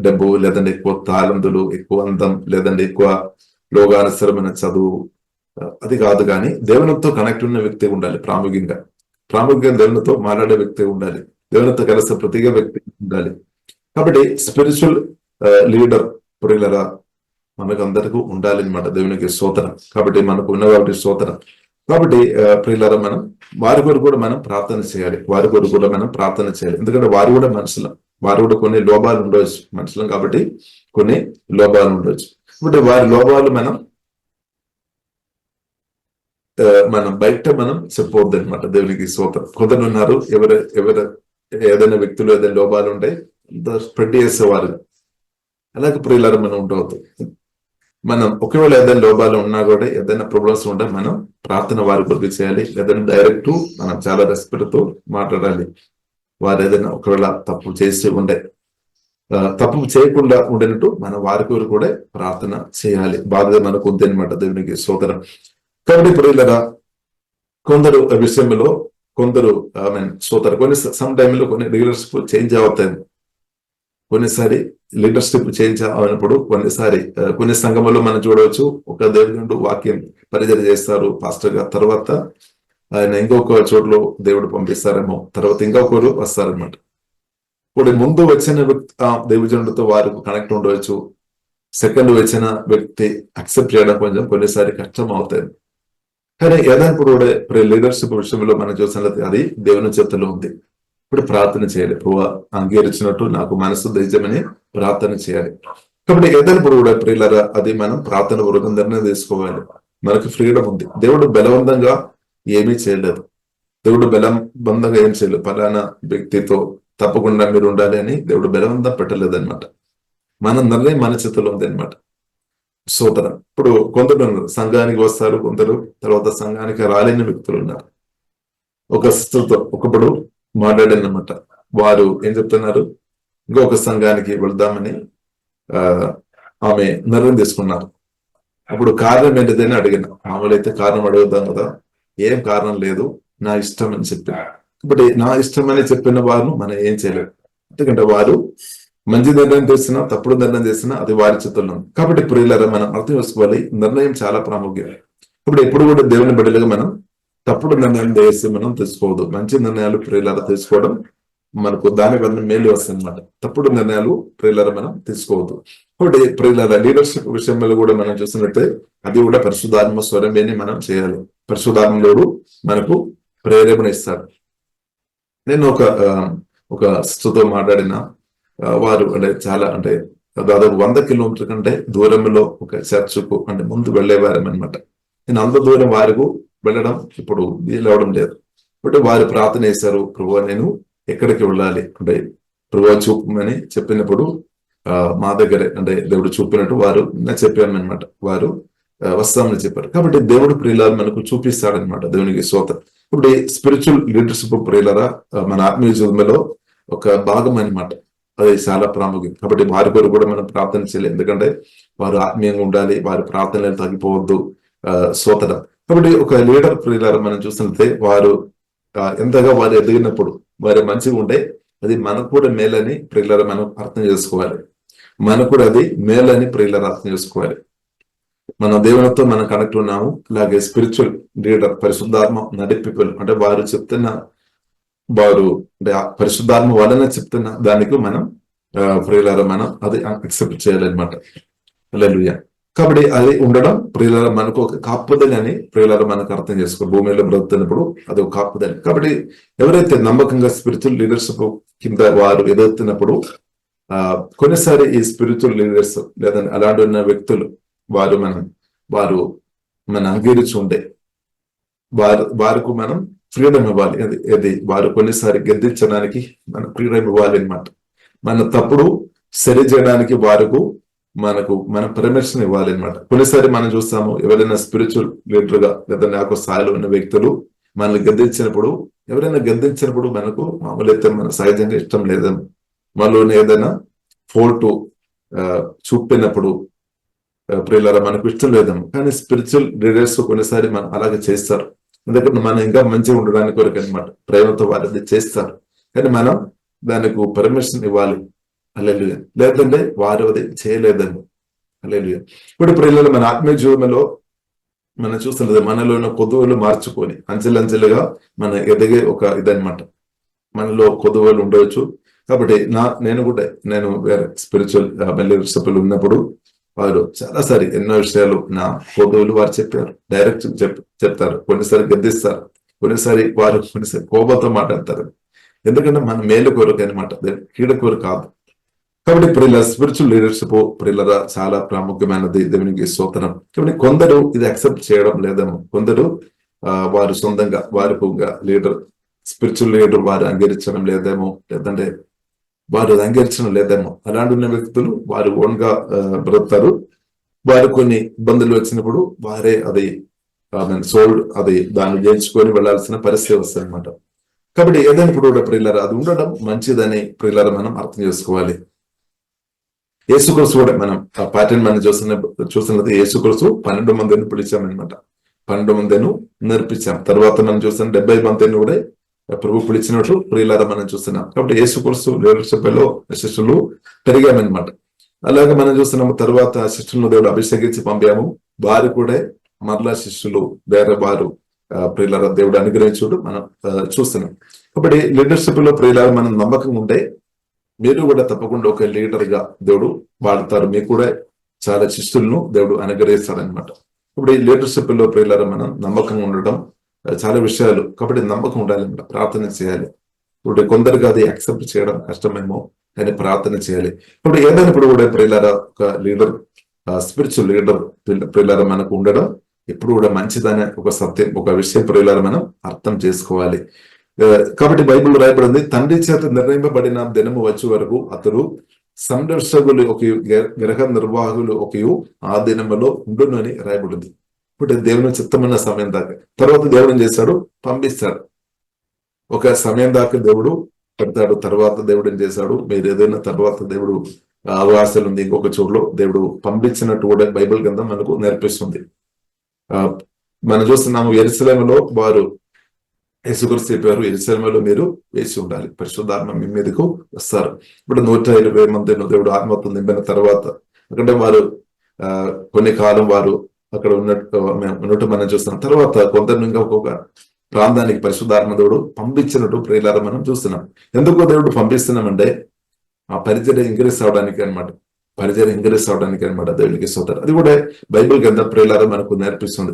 డబ్బు లేదంటే ఎక్కువ తాళంతులు, ఎక్కువ అందం, లేదంటే ఎక్కువ లోగానుసరమైన చదువు, అది కాదు. కానీ దేవునితో కనెక్ట్ ఉన్న వ్యక్తి ఉండాలి. ప్రాముఖ్యంగా దేవునితో మాట్లాడే వ్యక్తి ఉండాలి. దేవునితో కలిసి ప్రతిగా వ్యక్తి ఉండాలి. కాబట్టి స్పిరిచువల్ లీడర్ ప్రియులరా మనకు అందరికీ ఉండాలి అనమాట. దేవునికి స్తోత్రం. కాబట్టి మనకు ఉన్న కాబట్టి స్తోత్రం. కాబట్టి ప్రియులారా, మనం వారి కొరకు కూడా మనం ప్రార్థన చేయాలి. వారి కొరకు కూడా మనం ప్రార్థన చేయాలి. ఎందుకంటే వారు కూడా మనుషులం, వారు కూడా కొన్ని లోపాలు ఉండవచ్చు. మనుషులం కాబట్టి కొన్ని లోపాలు ఉండవచ్చు. కాబట్టి వారి లోపాలు మనం బయట మనం చెప్పవద్దు అనమాట. దేవునికి స్తోత్రం. కొందరు ఉన్నారు, ఎవరు ఏదైనా వ్యక్తులు ఏదైనా లోపాలు ఉంటే స్ప్రెడ్ చేసేవారు. అలాగే ప్రియులారా, మనం ఉండవద్దు. మనం ఒకవేళ ఏదైనా లోపాలు ఉన్నా కూడా, ఏదైనా ప్రాబ్లమ్స్ ఉంటే మనం ప్రార్థన వారి కొరకు చేయాలి. ఏదైనా డైరెక్ట్ మనం చాలా రెస్పెక్ట్ తో మాట్లాడాలి. వారు ఏదైనా ఒకవేళ తప్పు చేసి ఉండే, తప్పు చేయకుండా ఉండేటట్టు మనం వారి కొరకు కూడా ప్రార్థన చేయాలి. బాధ్యత మనకు ఉంది అనమాట. దేవునికి స్తోత్రం. కాబట్టి ప్రియులారా, కొందరు విషయంలో కొందరు స్తోత్రం, కొన్ని సమ్ టైంలో కొన్ని లీడర్షిప్ చేంజ్ అవుతాయి. కొన్నిసారి లీడర్షిప్ చేంజ్ అయినప్పుడు కొన్ని సంఘములో మనం చూడవచ్చు, ఒక దేవుడు వాక్యం పరిచయం చేస్తారు పాస్టర్ గా, తర్వాత ఆయన ఇంకొక చోట్ల దేవుడు పంపిస్తారేమో, తర్వాత ఇంకొకరు వస్తారనమాట. ఇప్పుడు ముందు వచ్చిన వ్యక్తి దేవుజనుడితో వారికి కనెక్ట్ ఉండవచ్చు. సెకండ్ వచ్చిన వ్యక్తి అక్సెప్ట్ చేయడం కొంచెం కొన్నిసారి కష్టం అవుతాయి. కానీ ఏదైనప్పుడు కూడా లీడర్షిప్ విషయంలో మనం చూసినట్లయితే అది దేవుని చేతిలో ఉంది. ఇప్పుడు ప్రార్థన చేయాలి. ప్రభు అంగీకరించినట్టు నాకు మనసు ధైర్యమని ప్రార్థన చేయాలి. కాబట్టి ఏదైనప్పుడు కూడా ప్రియులారా, అది మనం ప్రార్థన పూర్వకం నిర్ణయం తీసుకోవాలి. మనకు ఫ్రీడమ్ ఉంది. దేవుడు బలవంతంగా ఏమీ చేయలేదు. దేవుడు బలవంతంగా ఏం చేయలేదు. ఫలానా వ్యక్తితో తప్పకుండా మీరు ఉండాలి అని దేవుడు బలవంతం పెట్టలేదు అనమాట. మన నిర్ణయం మన చేతిలో ఉంది అనమాట. స్తోత్రం. ఇప్పుడు కొందరు సంఘానికి వస్తారు, కొందరు తర్వాత సంఘానికి రాలేని వ్యక్తులు ఉన్నారు. ఒక సిస్టర్తో ఒకప్పుడు మాట్లాడానమాట. వారు ఏం చెప్తున్నారు, ఇంకొక సంఘానికి వెళ్దామని ఆమె నిర్ణయం తీసుకున్నారు. అప్పుడు కారణం ఏంటిదని అడిగిన. మామూలు అయితే కారణం అడుగుతాం కదా, ఏం కారణం లేదు, నా ఇష్టం అని చెప్పి. ఇప్పుడు నా ఇష్టం అని చెప్పిన వారు మనం ఏం చేయలేదు. ఎందుకంటే వారు మంచి నిర్ణయం చేసినా తప్పుడు నిర్ణయం చేసినా అది వారి చేతుల్లో ఉంది. కాబట్టి ప్రియులారా, మనం అర్థం చేసుకోవాలి, నిర్ణయం చాలా ప్రాముఖ్యం. ఇప్పుడు ఎప్పుడు కూడా దేవుని బిడ్డలుగా మనం తప్పుడు నిర్ణయం చేసి మనం తీసుకోవద్దు. మంచి నిర్ణయాలు ప్రియులారా తీసుకోవడం మనకు దాని వల్ల మేలు వస్తుంది అనమాట. తప్పుడు నిర్ణయాలు ప్రియులారా మనం తీసుకోవద్దు. కాబట్టి ప్రియులారా, లీడర్షిప్ విషయంలో కూడా మనం చూసినట్టే అది కూడా పరిశుద్ధాత్మ స్వరమేని మనం చేయాలి. పరిశుద్ధాత్మలోడు మనకు ప్రేరేపణ ఇస్తాడు. నేను ఒక సిస్టర్తో మాట్లాడిన, వారు చాలా దాదాపు 100 కిలోమీటర్ కంటే దూరంలో ఒక చర్చకు ముందు వెళ్ళేవారం అనమాట. నేను అంత దూరం వారికి వెళ్ళడం ఇప్పుడు వీలవడం లేదు. అంటే వారు ప్రార్థన చేశారు, ప్రభు నేను ఎక్కడికి వెళ్ళాలి ప్రభు చూపమని చెప్పినప్పుడు మా దగ్గరే దేవుడు చూపినట్టు వారు చెప్పాను అనమాట. వారు వస్తామని చెప్పారు. కాబట్టి దేవుడు ప్రియులారా మనకు చూపిస్తాడనమాట. దేవునికి స్తోత్రం. ఇప్పుడు స్పిరిచువల్ లీడర్షిప్ ప్రియులారా మన ఆత్మీయ జీవితంలో ఒక భాగం అనమాట. అది చాలా ప్రాముఖ్యం. కాబట్టి వారి కొరకు కూడా మనం ప్రార్థన చేయాలి. ఎందుకంటే వారు ఆత్మీయంగా ఉండాలి, వారి ప్రార్థనలు తగ్గిపోవద్దు. స్తోత్రం. కాబట్టి ఒక లీడర్ ప్రియులారా మనం చూస్తుంటే వారు ఎంతగా వారు ఎదిగినప్పుడు వారు మంచిగా ఉంటే అది మనకు కూడా మేలని ప్రియులారా మనం అర్థం చేసుకోవాలి. మనకు కూడా అది మేలని ప్రియులారా అర్థం చేసుకోవాలి. మన దేవునితో మనం కనెక్ట్ ఉన్నాము. అలాగే స్పిరిచువల్ లీడర్ పరిశుద్ధాత్మ నడిపికలు వారు చెప్తున్న, వారు పరిశుద్ధాత్మ వలన చెప్తున్న దానికి మనం ప్రియులారా మనం అది యాక్సెప్ట్ చేయాలన్నమాట. హల్లెలూయా. కాబట్టి అది ఉండడం ప్రియులారా మనకు ఒక కాపుదలి అని ప్రియులారా మనకు అర్థం చేసుకో. భూమిలో బ్రతుకుతున్నప్పుడు అది ఒక కాపుదలి. కాబట్టి ఎవరైతే నమ్మకంగా స్పిరిచువల్ లీడర్షిప్ కింద వారు ఎదుగుతున్నప్పుడు కొన్నిసారి ఈ స్పిరిచువల్ లీడర్స్ లేదంటే అలాంటి ఉన్న వ్యక్తులు వారు మన అంగీకరించి ఉండే వారికి మనం ఫ్రీడమ్ ఇవ్వాలి. అది వారు కొన్నిసారి గద్దించడానికి మన ఫ్రీడమ్ ఇవ్వాలి అనమాట. మన తప్పుడు సరి చేయడానికి మన పర్మిషన్ ఇవ్వాలి అనమాట. కొన్నిసారి మనం చూస్తాము, ఎవరైనా స్పిరిచువల్ లీడర్ గా లేదా నాకు స్థాయిలో ఉన్న వ్యక్తులు మనల్ని ఎవరైనా గద్దించినప్పుడు మనకు మామూలు అయితే మన సహజంగా ఇష్టం లేదని మనలోనే ఏదైనా ఫోల్ట్ చూపినప్పుడు ప్రియులారా మనకు ఇష్టం లేదేమో. కానీ స్పిరిచువల్ లీడర్స్ కొన్నిసారి మనం అలాగే చేస్తారు. ఎందుకంటే మనం ఇంకా మంచిగా ఉండడానికి కొరకు అనమాట. ప్రేమతో వారిని చేస్తారు. కానీ మనం దానికి పర్మిషన్ ఇవ్వాలి. హల్లెలూయా. లేదంటే వారు అది చేయలేదని. హల్లెలూయా. ఇప్పుడు ప్రియులారా మన ఆత్మీయ జీవనంలో మనం చూస్తున్నది మనలో ఉన్న కొదువులు మార్చుకొని అంచెలంచెలుగా మన ఎదిగే ఒక ఇదనమాట. మనలో కొదువులు ఉండవచ్చు. కాబట్టి నేను వేరే స్పిరిచువల్ లీడర్షిప్ ఉన్నప్పుడు వారు చాలాసారి ఎన్నో విషయాలు నా ఫోటోలు వారు చెప్పారు, డైరెక్ట్ చెప్తారు, కొన్నిసారి గద్దిస్తారు, కొన్నిసారి కోపంతో మాట్లాడతారు. ఎందుకంటే మన మేలు కొరకు అనమాట, కీడ కొరకు కాదు. కాబట్టి ప్రియుల స్పిరిచువల్ లీడర్షిప్ ప్రియులరా చాలా ప్రాముఖ్యమైనది. దేవునికి స్తోత్రం. కాబట్టి కొందరు ఇది అక్సెప్ట్ చేయడం లేదేమో, కొందరు వారు సొంతంగా వారికి లీడర్, స్పిరిచువల్ లీడర్ వారు అంగీకరించడం లేదేమో, లేదంటే వారు అంగీకరించడం లేదేమో. అలాంటి ఉన్న వ్యక్తులు వారు ఓన్ గా బ్రతుకుతారు. వారు కొన్ని ఇబ్బందులు వచ్చినప్పుడు వారే అది దాన్ని జయించుకొని వెళ్లాల్సిన పరిస్థితి వస్తుంది అనమాట. కాబట్టి ఏదైనా కూడా ప్రియులారా అది ఉండడం మంచిదని ప్రియులారా మనం అర్థం చేసుకోవాలి. యేసుక్రీస్తు కూడా మనం ఆ ప్యాటర్న్ మనం చూస్తున్నది. యేసుక్రీస్తు 12 మందిని పిలిచామన్నమాట, 12 మందిని నేర్పించాం. తర్వాత మనం చూస్తున్న 70 మందిని కూడా ప్రభు పిలిచినట్టు ప్రియులారా మనం చూస్తున్నాం. కాబట్టి యేసుక్రీస్తు లీడర్షిప్ లో శిష్యులు పెరిగామన్నమాట. అలాగే మనం చూస్తున్నాము. తర్వాత శిష్యులను దేవుడు అభిషేకించి పంపాము, వారు కూడా మరలా శిష్యులు వేరే వారు ప్రియులారా దేవుడు అనుగ్రహించుడు మనం చూస్తున్నాం. కాబట్టి లీడర్షిప్ లో ప్రియులారా మనం నమ్మకం ఉంటే మీరు కూడా తప్పకుండా ఒక లీడర్ గా దేవుడు వాడతారు. మీకు కూడా చాలా శిష్యులను దేవుడు అనుగ్రహిస్తాడనమాట. ఇప్పుడు ఈ లీడర్షిప్ లో ప్రియులారా మనం నమ్మకం ఉండడం చాలా విషయాలు. కాబట్టి నమ్మకం ఉండాలి, ప్రార్థన చేయాలి. ఇప్పుడు కొందరికి అది యాక్సెప్ట్ చేయడం కష్టమేమో, కానీ ప్రార్థన చేయాలి. ఇప్పుడు ఏదైనప్పుడు కూడా ప్రియులారా ఒక లీడర్, స్పిరిచువల్ లీడర్ ప్రియులారా మనకు ఉండడం ఎప్పుడు కూడా మంచిదనే ఒక సత్యం, ఒక విషయం ప్రియులారా మనం అర్థం చేసుకోవాలి. కాబట్టి బైబిల్ రాయబడింది, తండ్రి చేత నిర్ణయింపబడిన దినము వచ్చే వరకు అతడు సంరక్షకులు ఒక గృహ నిర్వాహకులు ఒక ఆ దినములో ఉండును అని రాయబడింది. ఇప్పుడు దేవుని చిత్తమైన సమయం దాకా, తర్వాత దేవుడు ఏం చేశాడు, పంపిస్తాడు. ఒక సమయం దాకా దేవుడు పెడతాడు, తర్వాత దేవుడు ఏం చేశాడు, మీరు ఏదైనా తర్వాత దేవుడు అవకాశాలు ఉంది ఇంకొక చోటులో దేవుడు పంపించినట్టు కూడా బైబిల్ గ్రంథం మనకు నేర్పిస్తుంది. మనం చూస్తున్నాము యెరూషలేములో వారు యేసుక్రీస్తు చెప్పారు, యెరూషలేములో మీరు వేసి ఉండాలి, పరిశుద్ధాత్మ మీ మీదకు వస్తారు. ఇప్పుడు 120 మందిని దేవుడు ఆత్మతో నింపిన తర్వాత ఎందుకంటే వారు కొన్ని కాలం వారు అక్కడ ఉన్నట్టు మనం చూస్తున్నాం. తర్వాత కొందరు ఇంకా ఒక్కొక్క ప్రాంతానికి పరిశుద్ధాత్మ దేవుడు పంపించినట్టు ప్రియులారా మనం చూస్తున్నాం. ఎందుకో దేవుడు పంపిస్తున్నామంటే ఆ పరిచర్య ఇంక్రీజ్ అవడానికి అనమాట, పరిచర్య ఇంక్రీజ్ అవడానికి అనమాట. దేవుడికి స్తోత్రం. అది కూడా బైబిల్ గ్రంథం ప్రియులారా మనకు నేర్పిస్తుంది.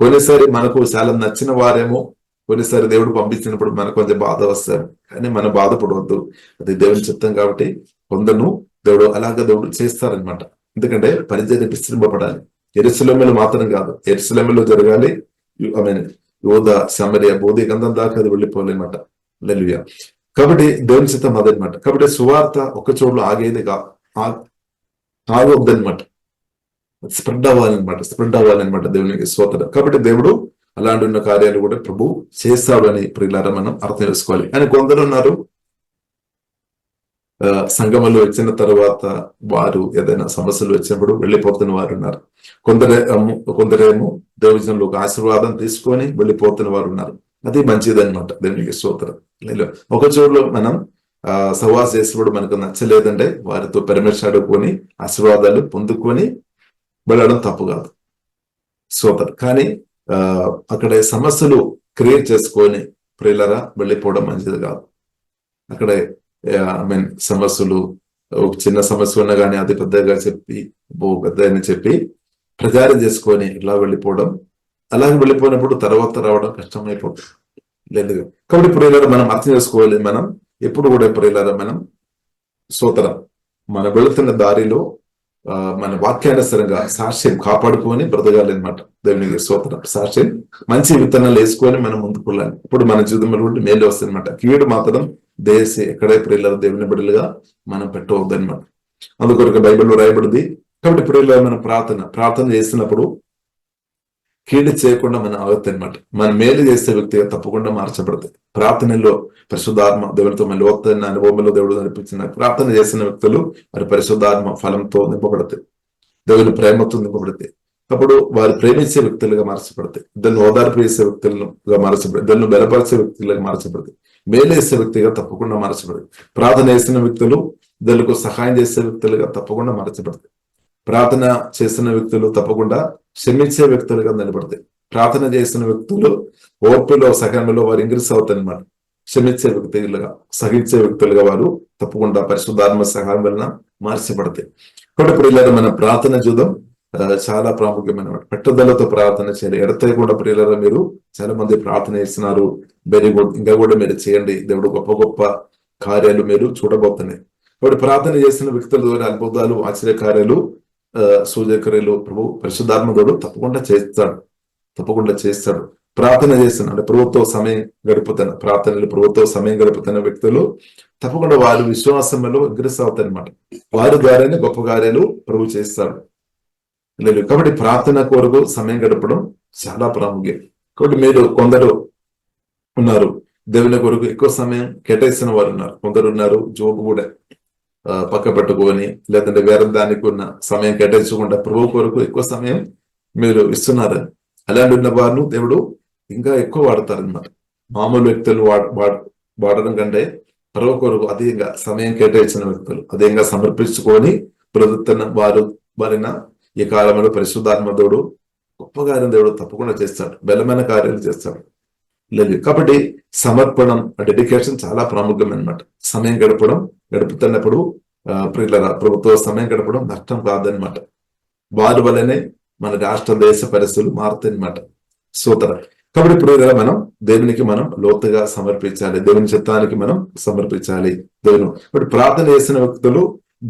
కొన్నిసారి మనకు చాలా నచ్చిన వారేమో, కొన్నిసారి దేవుడు పంపించినప్పుడు మనకు కొంచెం బాధ వస్తారు, కానీ మనం బాధపడవద్దు, అది దేవుని చిత్తం. కాబట్టి కొందరు దేవుడు అలాగే దేవుడు చేస్తారనమాట. ఎందుకంటే పరిచర్య విస్తరింపబడాలి. యెరూషలేములో మాత్రం కాదు, యెరూషలేములో జరగాలి, యోధ సమరయ బోధి గంధం దాకా అది వెళ్ళిపోవాలన్నమాట. హల్లెలూయా. కాబట్టి దేవుని చిత్తం అదనమాట. కాబట్టి సువార్త ఒక చోట్ల ఆగేది ఆగొద్దనమాట, స్ప్రెడ్ అవ్వాలన్నమాట దేవునికి స్తోత్రం. కాబట్టి దేవుడు అలాంటి ఉన్న కార్యాలు కూడా ప్రభు చేస్తాడు అని ప్రియులారా మనం అర్థం చేసుకోవాలి. అని కొందరు ఉన్నారు సంఘములు వచ్చిన తర్వాత వారు ఏదైనా సమస్యలు వచ్చినప్పుడు వెళ్ళిపోతున్న వారు ఉన్నారు. కొందరేమో దేవుజనంలో ఒక ఆశీర్వాదం తీసుకొని వెళ్ళిపోతున్న వారు ఉన్నారు. అది మంచిది అనమాట. దేవునికి స్తోత్రం. ఒక చోటులో మనం సహవాస చేసినప్పుడు మనకు నచ్చలేదంటే వారితో పర్మిషన్ అడుగుకొని ఆశీర్వాదాలు పొందుకొని వెళ్ళడం తప్పు కాదు, స్తోత్రం. కానీ అక్కడ సమస్యలు క్రియేట్ చేసుకొని ప్రియులారా వెళ్ళిపోవడం మంచిది కాదు. అక్కడే సమస్యలు ఒక చిన్న సమస్య ఉన్నా కానీ అది పెద్దగా చెప్పి పెద్ద చెప్పి ప్రచారం చేసుకొని ఇలా వెళ్ళిపోవడం, అలాగే వెళ్ళిపోయినప్పుడు తర్వాత రావడం కష్టమైపోతుంది లేదు. కాబట్టి ప్రియులారా మనం అర్థం చేసుకోవాలి, మనం ఎప్పుడు కూడా ప్రియులారా మనం స్తోత్రం మనం వెళుతున్న దారిలో మన వాక్యానుసరంగా సాక్ష్యం కాపాడుకొని బ్రతకాలి అనమాట. దేవునికి స్తోత్రం. సాక్ష్యం మంచి విత్తనాలు వేసుకొని మనం ముందుకు వెళ్ళాలి. ఇప్పుడు మన జీవితంలో మేలు వస్తుంది అనమాట. కీడు మాత్రం దేశే ఎక్కడే ప్రియులారా దేవుని బిడ్డలుగా మనం పెట్టవద్దు అనమాట. అందుకొరకు బైబిల్లో రాయబడింది. కాబట్టి ప్రియులారా మనం ప్రార్థన చేసినప్పుడు కీడు చేయకుండా మనం ఆగొద్దు అనమాట. మనం మేలు చేసే వ్యక్తిగా తప్పకుండా మార్చబడుతుంది. ప్రార్థనలో పరిశుద్ధాత్మ దేవునితో లోతైన అనుభవంలో దేవుడు నడిపించిన ప్రార్థన చేసిన వ్యక్తులు వారి పరిశుద్ధాత్మ ఫలంతో నింపబడతాయి, దేవుని ప్రేమతో నింపబడతాయి. అప్పుడు వారు ప్రేమించే వ్యక్తులుగా మార్చబడతాయి, ఇద్దరిని ఓదార్పు చేసే వ్యక్తులుగా మార్చబడతాయి, ఇద్దరిని బలపరిచే వ్యక్తులుగా మార్చబడతాయి, మేలు చేసే వ్యక్తిగా తప్పకుండా మార్చబడతాయి. ప్రార్థన చేసిన వ్యక్తులు ఇద్దరులకు సహాయం చేసే వ్యక్తులుగా తప్పకుండా మార్చబడతాయి. ప్రార్థన చేసిన వ్యక్తులు తప్పకుండా క్షమించే వ్యక్తులుగా నిలబడతాయి. ప్రార్థన చేసిన వ్యక్తులు ఓర్పులో సహనంలో వారు ఇంగ్రీస్ అవుతాయి అన్నమాట. క్షమించే వ్యక్తులుగా సహించే వ్యక్తులుగా వారు తప్పకుండా పరిశుద్ధాత్మ సహాయం వలన మార్చబడతాయి. కాబట్టి ప్రియులారా మనం ప్రార్థన చూద్దాం. చాలా ప్రాముఖ్యమైన పట్టుదలతో ప్రార్థన చేయాలి. ఎడతెగకుండా ప్రియులారా మీరు చాలా మంది ప్రార్థన చేస్తున్నారు. వెరీ గుడ్, ఇంకా కూడా మీరు చేయండి. దేవుడు గొప్ప గొప్ప కార్యాలు మీరు చూడబోతున్నాయి. కాబట్టి ప్రార్థన చేసిన వ్యక్తుల ద్వారా అద్భుతాలు, ఆశ్చర్యకార్యాలు, సూచక్రియలు ప్రభు పరిశుద్ధాత్మకుడు తప్పకుండా చేస్తాడు. ప్రార్థన చేస్తున్న అంటే ప్రభుత్వ సమయం గడుపుతున్న ప్రార్థనలు, ప్రభుత్వ సమయం గడుపుతున్న వ్యక్తులు తప్పకుండా వారి విశ్వాసంలో అగ్రెస్ అవుతారనమాట. వారి ద్వారానే గొప్ప కార్యాలు ప్రభు చేస్తాడు. లేదు కాబట్టి ప్రార్థన కొరకు సమయం గడపడం చాలా ప్రాముఖ్యం. కాబట్టి మీరు కొందరు ఉన్నారు దేవుని కొరకు ఎక్కువ సమయం కేటాయిస్తున్న వారు ఉన్నారు. కొందరు ఉన్నారు జోబు కూడా పక్క పెట్టుకొని, లేదంటే వేరే దానికి ఉన్న సమయం కేటాయించకుండా ప్రభు కొరకు ఎక్కువ సమయం మీరు ఇస్తున్నారు. అలాంటి ఉన్న వారిని దేవుడు ఇంకా ఎక్కువ వాడతారనమాట. మామూలు వ్యక్తులు వాడడం కంటే ప్రభు కొరకు అధికంగా సమయం కేటాయించిన వ్యక్తులు అధికంగా సమర్పించుకొని ప్రభుత్వం వారిన ఈ కాలంలో పరిశుద్ధాత్మ దేవుడు గొప్ప కార్యం దేవుడు తప్పకుండా చేస్తాడు. బలమైన కార్యాలు చేస్తాడు. లేదు కాబట్టి సమర్పణం, డెడికేషన్ చాలా ప్రాముఖ్యం అనమాట. సమయం గడుపుతున్నప్పుడు ప్రభుత్వ సమయం గడపడం నష్టం కాదనమాట. వారి వల్లనే మన రాష్ట్ర దేశ పరిస్థితులు మారుతాయి అనమాట. సూత్ర కాబట్టి ఇప్పుడు మనం దేవునికి మనం లోతుగా సమర్పించాలి. దేవుని చిత్తానికి మనం సమర్పించాలి. దేవుని ఇప్పుడు ప్రార్థన చేసిన వ్యక్తులు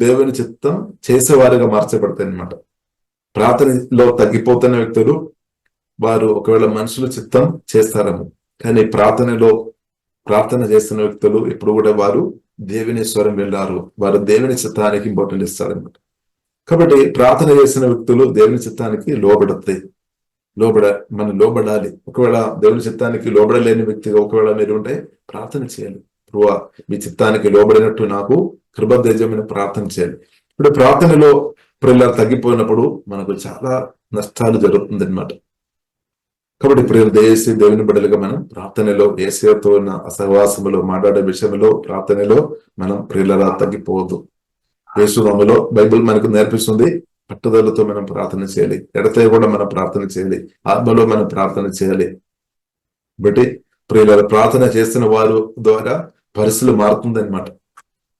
దేవుని చిత్తం చేసేవారుగా మార్చబడతాయి అనమాట. ప్రార్థనలో తగ్గిపోతున్న వ్యక్తులు వారు ఒకవేళ మనుషుల చిత్తం చేస్తారేమో, కానీ ప్రార్థన చేస్తున్న వ్యక్తులు ఎప్పుడు కూడా వారు దేవుని స్వరం వెళ్ళారు. వారు దేవుని చిత్తానికి ఇంపార్టెంట్ ఇస్తారనమాట. కాబట్టి ప్రార్థన చేసిన వ్యక్తులు దేవుని చిత్తానికి మనం లోబడాలి. ఒకవేళ దేవుని చిత్తానికి లోబడలేని వ్యక్తిగా ఒకవేళ మీరు ఉంటే ప్రార్థన చేయాలి. ప్రభువా మీ చిత్తానికి లోబడినట్టు నాకు కృపదయమని ప్రార్థన చేయాలి. ఇప్పుడు ప్రార్థనలో ప్రియులు తగ్గిపోయినప్పుడు మనకు చాలా నష్టాలు జరుగుతుంది అనమాట. కాబట్టి ప్రియులు దయచేసి దేవుని బిడ్డలుగా మనం ప్రార్థనలో యేసుతో ఉన్న సహవాసములో మాట్లాడే విషయంలో ప్రార్థనలో మనం ప్రియులలా తగ్గిపోవద్దు. యేసునామములో బైబిల్ మనకు నేర్పిస్తుంది పట్టుదలతో మనం ప్రార్థన చేయాలి. ఎడతెగకుండా మనం ప్రార్థన చేయాలి. ఆత్మలో మనం ప్రార్థన చేయాలి. బట్టి ప్రియుల ప్రార్థన చేస్తున్న వారు ద్వారా పరిస్థితులు మారుతుంది అనమాట.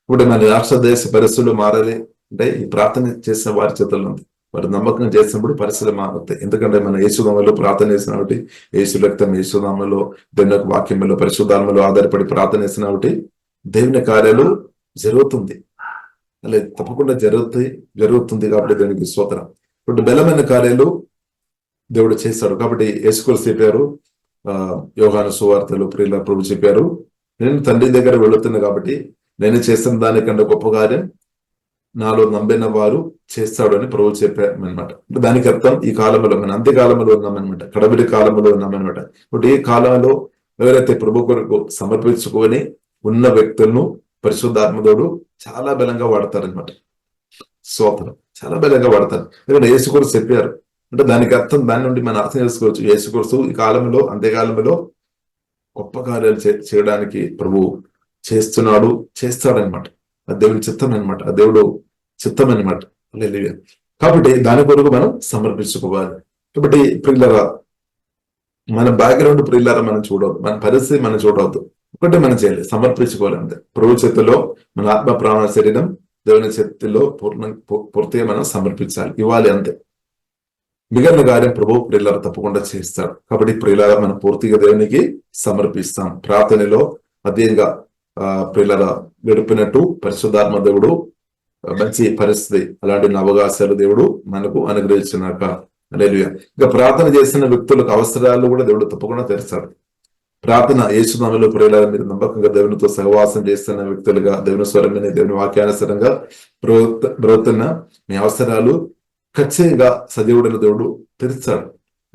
ఇప్పుడు మన రాష్ట్ర దేశ పరిస్థితులు మారాలి అంటే ఈ ప్రార్థన చేసిన వారి చేతుల్లో ఉంది. వారు నమ్మకం చేసినప్పుడు పరిస్థితులు మారుతాయి. ఎందుకంటే మన యేసునామములో ప్రార్థన చేసిన కాబట్టి యేసు రక్తం, యేసునామములో దేవుని యొక్క వాక్యంలో పరిశుద్ధాత్మలో ఆధారపడి ప్రార్థన చేసిన కాబట్టి దేవుని కార్యాలు జరుగుతుంది. అలా తప్పకుండా జరుగుతుంది కాబట్టి దేవునికి స్తోత్రం. ఇప్పుడు బలమైన కార్యాలు దేవుడు చేస్తాడు. కాబట్టి యేసుక్రీస్తు చెప్పారు, యోహాను సువార్తలు ప్రియుల ప్రభు చెప్పారు, నేను తండ్రి దగ్గర వెళుతున్నా కాబట్టి నేను చేస్తున్న దానికంటే గొప్ప కార్యం నాలో నమ్మిన వారు చేస్తాడు అని ప్రభు చెప్పారు అనమాట. దానికి అర్థం ఈ కాలంలో మన అంత్యకాలంలో ఉన్నామన్నమాట, కడబడి కాలంలో ఉన్నామన్నమాట. ఇప్పుడు ఈ కాలంలో ఎవరైతే ప్రభు కొరకు సమర్పించుకొని ఉన్న వ్యక్తులను పరిశుద్ధాత్మదేవుడు చాలా బలంగా వాడతారనమాట. స్తోత్రం, చాలా బలంగా వాడతారు. ఎందుకంటే యేసుక్రీస్తు చెప్పారు అంటే దానికి అర్థం దాని నుండి మనం అర్థం చేసుకోవచ్చు. యేసుక్రీస్తు ఈ కాలంలో అంత్యకాలంలో గొప్ప కార్యాలు చేయడానికి ప్రభు చేస్తాడనమాట. అది దేవుని చిత్తం అనమాట, ఆ దేవుడు చిత్తం అనమాట. కాబట్టి దాని కొరకు మనం సమర్పించుకోవాలి. కాబట్టి ప్రియులరా మన బ్యాక్గ్రౌండ్ ప్రియులరా మనం చూడవద్దు, మన పరిస్థితి మనం చూడవద్దు. ఒకటి మనం చేయాలి, సమర్పించుకోవాలి అంతే. ప్రభు చేతిలో మన ఆత్మ ప్రాణ శరీరం దేవుని చేతిలో పూర్తిగా మనం సమర్పించాలి, ఇవ్వాలి అంతే. మిగిలిన కార్యం ప్రభు ప్రియులారా తప్పకుండా చేస్తాడు. కాబట్టి ప్రియులారా మనం పూర్తిగా దేవునికి సమర్పిస్తాం. ప్రార్థనలో అదేంగా ప్రియులారా గడిపినట్టు పరిశుద్ధాత్మ దేవుడు మంచి పరిస్థితి, అలాంటి అవకాశాలు దేవుడు మనకు అనుగ్రహించినాక హల్లెలూయా. ఇంకా ప్రార్థన చేసిన వ్యక్తులకు అవసరాలు కూడా దేవుడు తప్పకుండా తెరుస్తాడు. ప్రార్థన యేసునామములో ప్రియులారా మీరు నమ్మకంగా దేవునితో సహవాసం చేస్తున్న వ్యక్తులుగా దేవుని స్వరమని దేవుని వాక్యానుసారంగా బ్రతున్న మీ అవసరాలు ఖచ్చితంగా సజీవుడైన దేవుడు తెరుస్తాడు.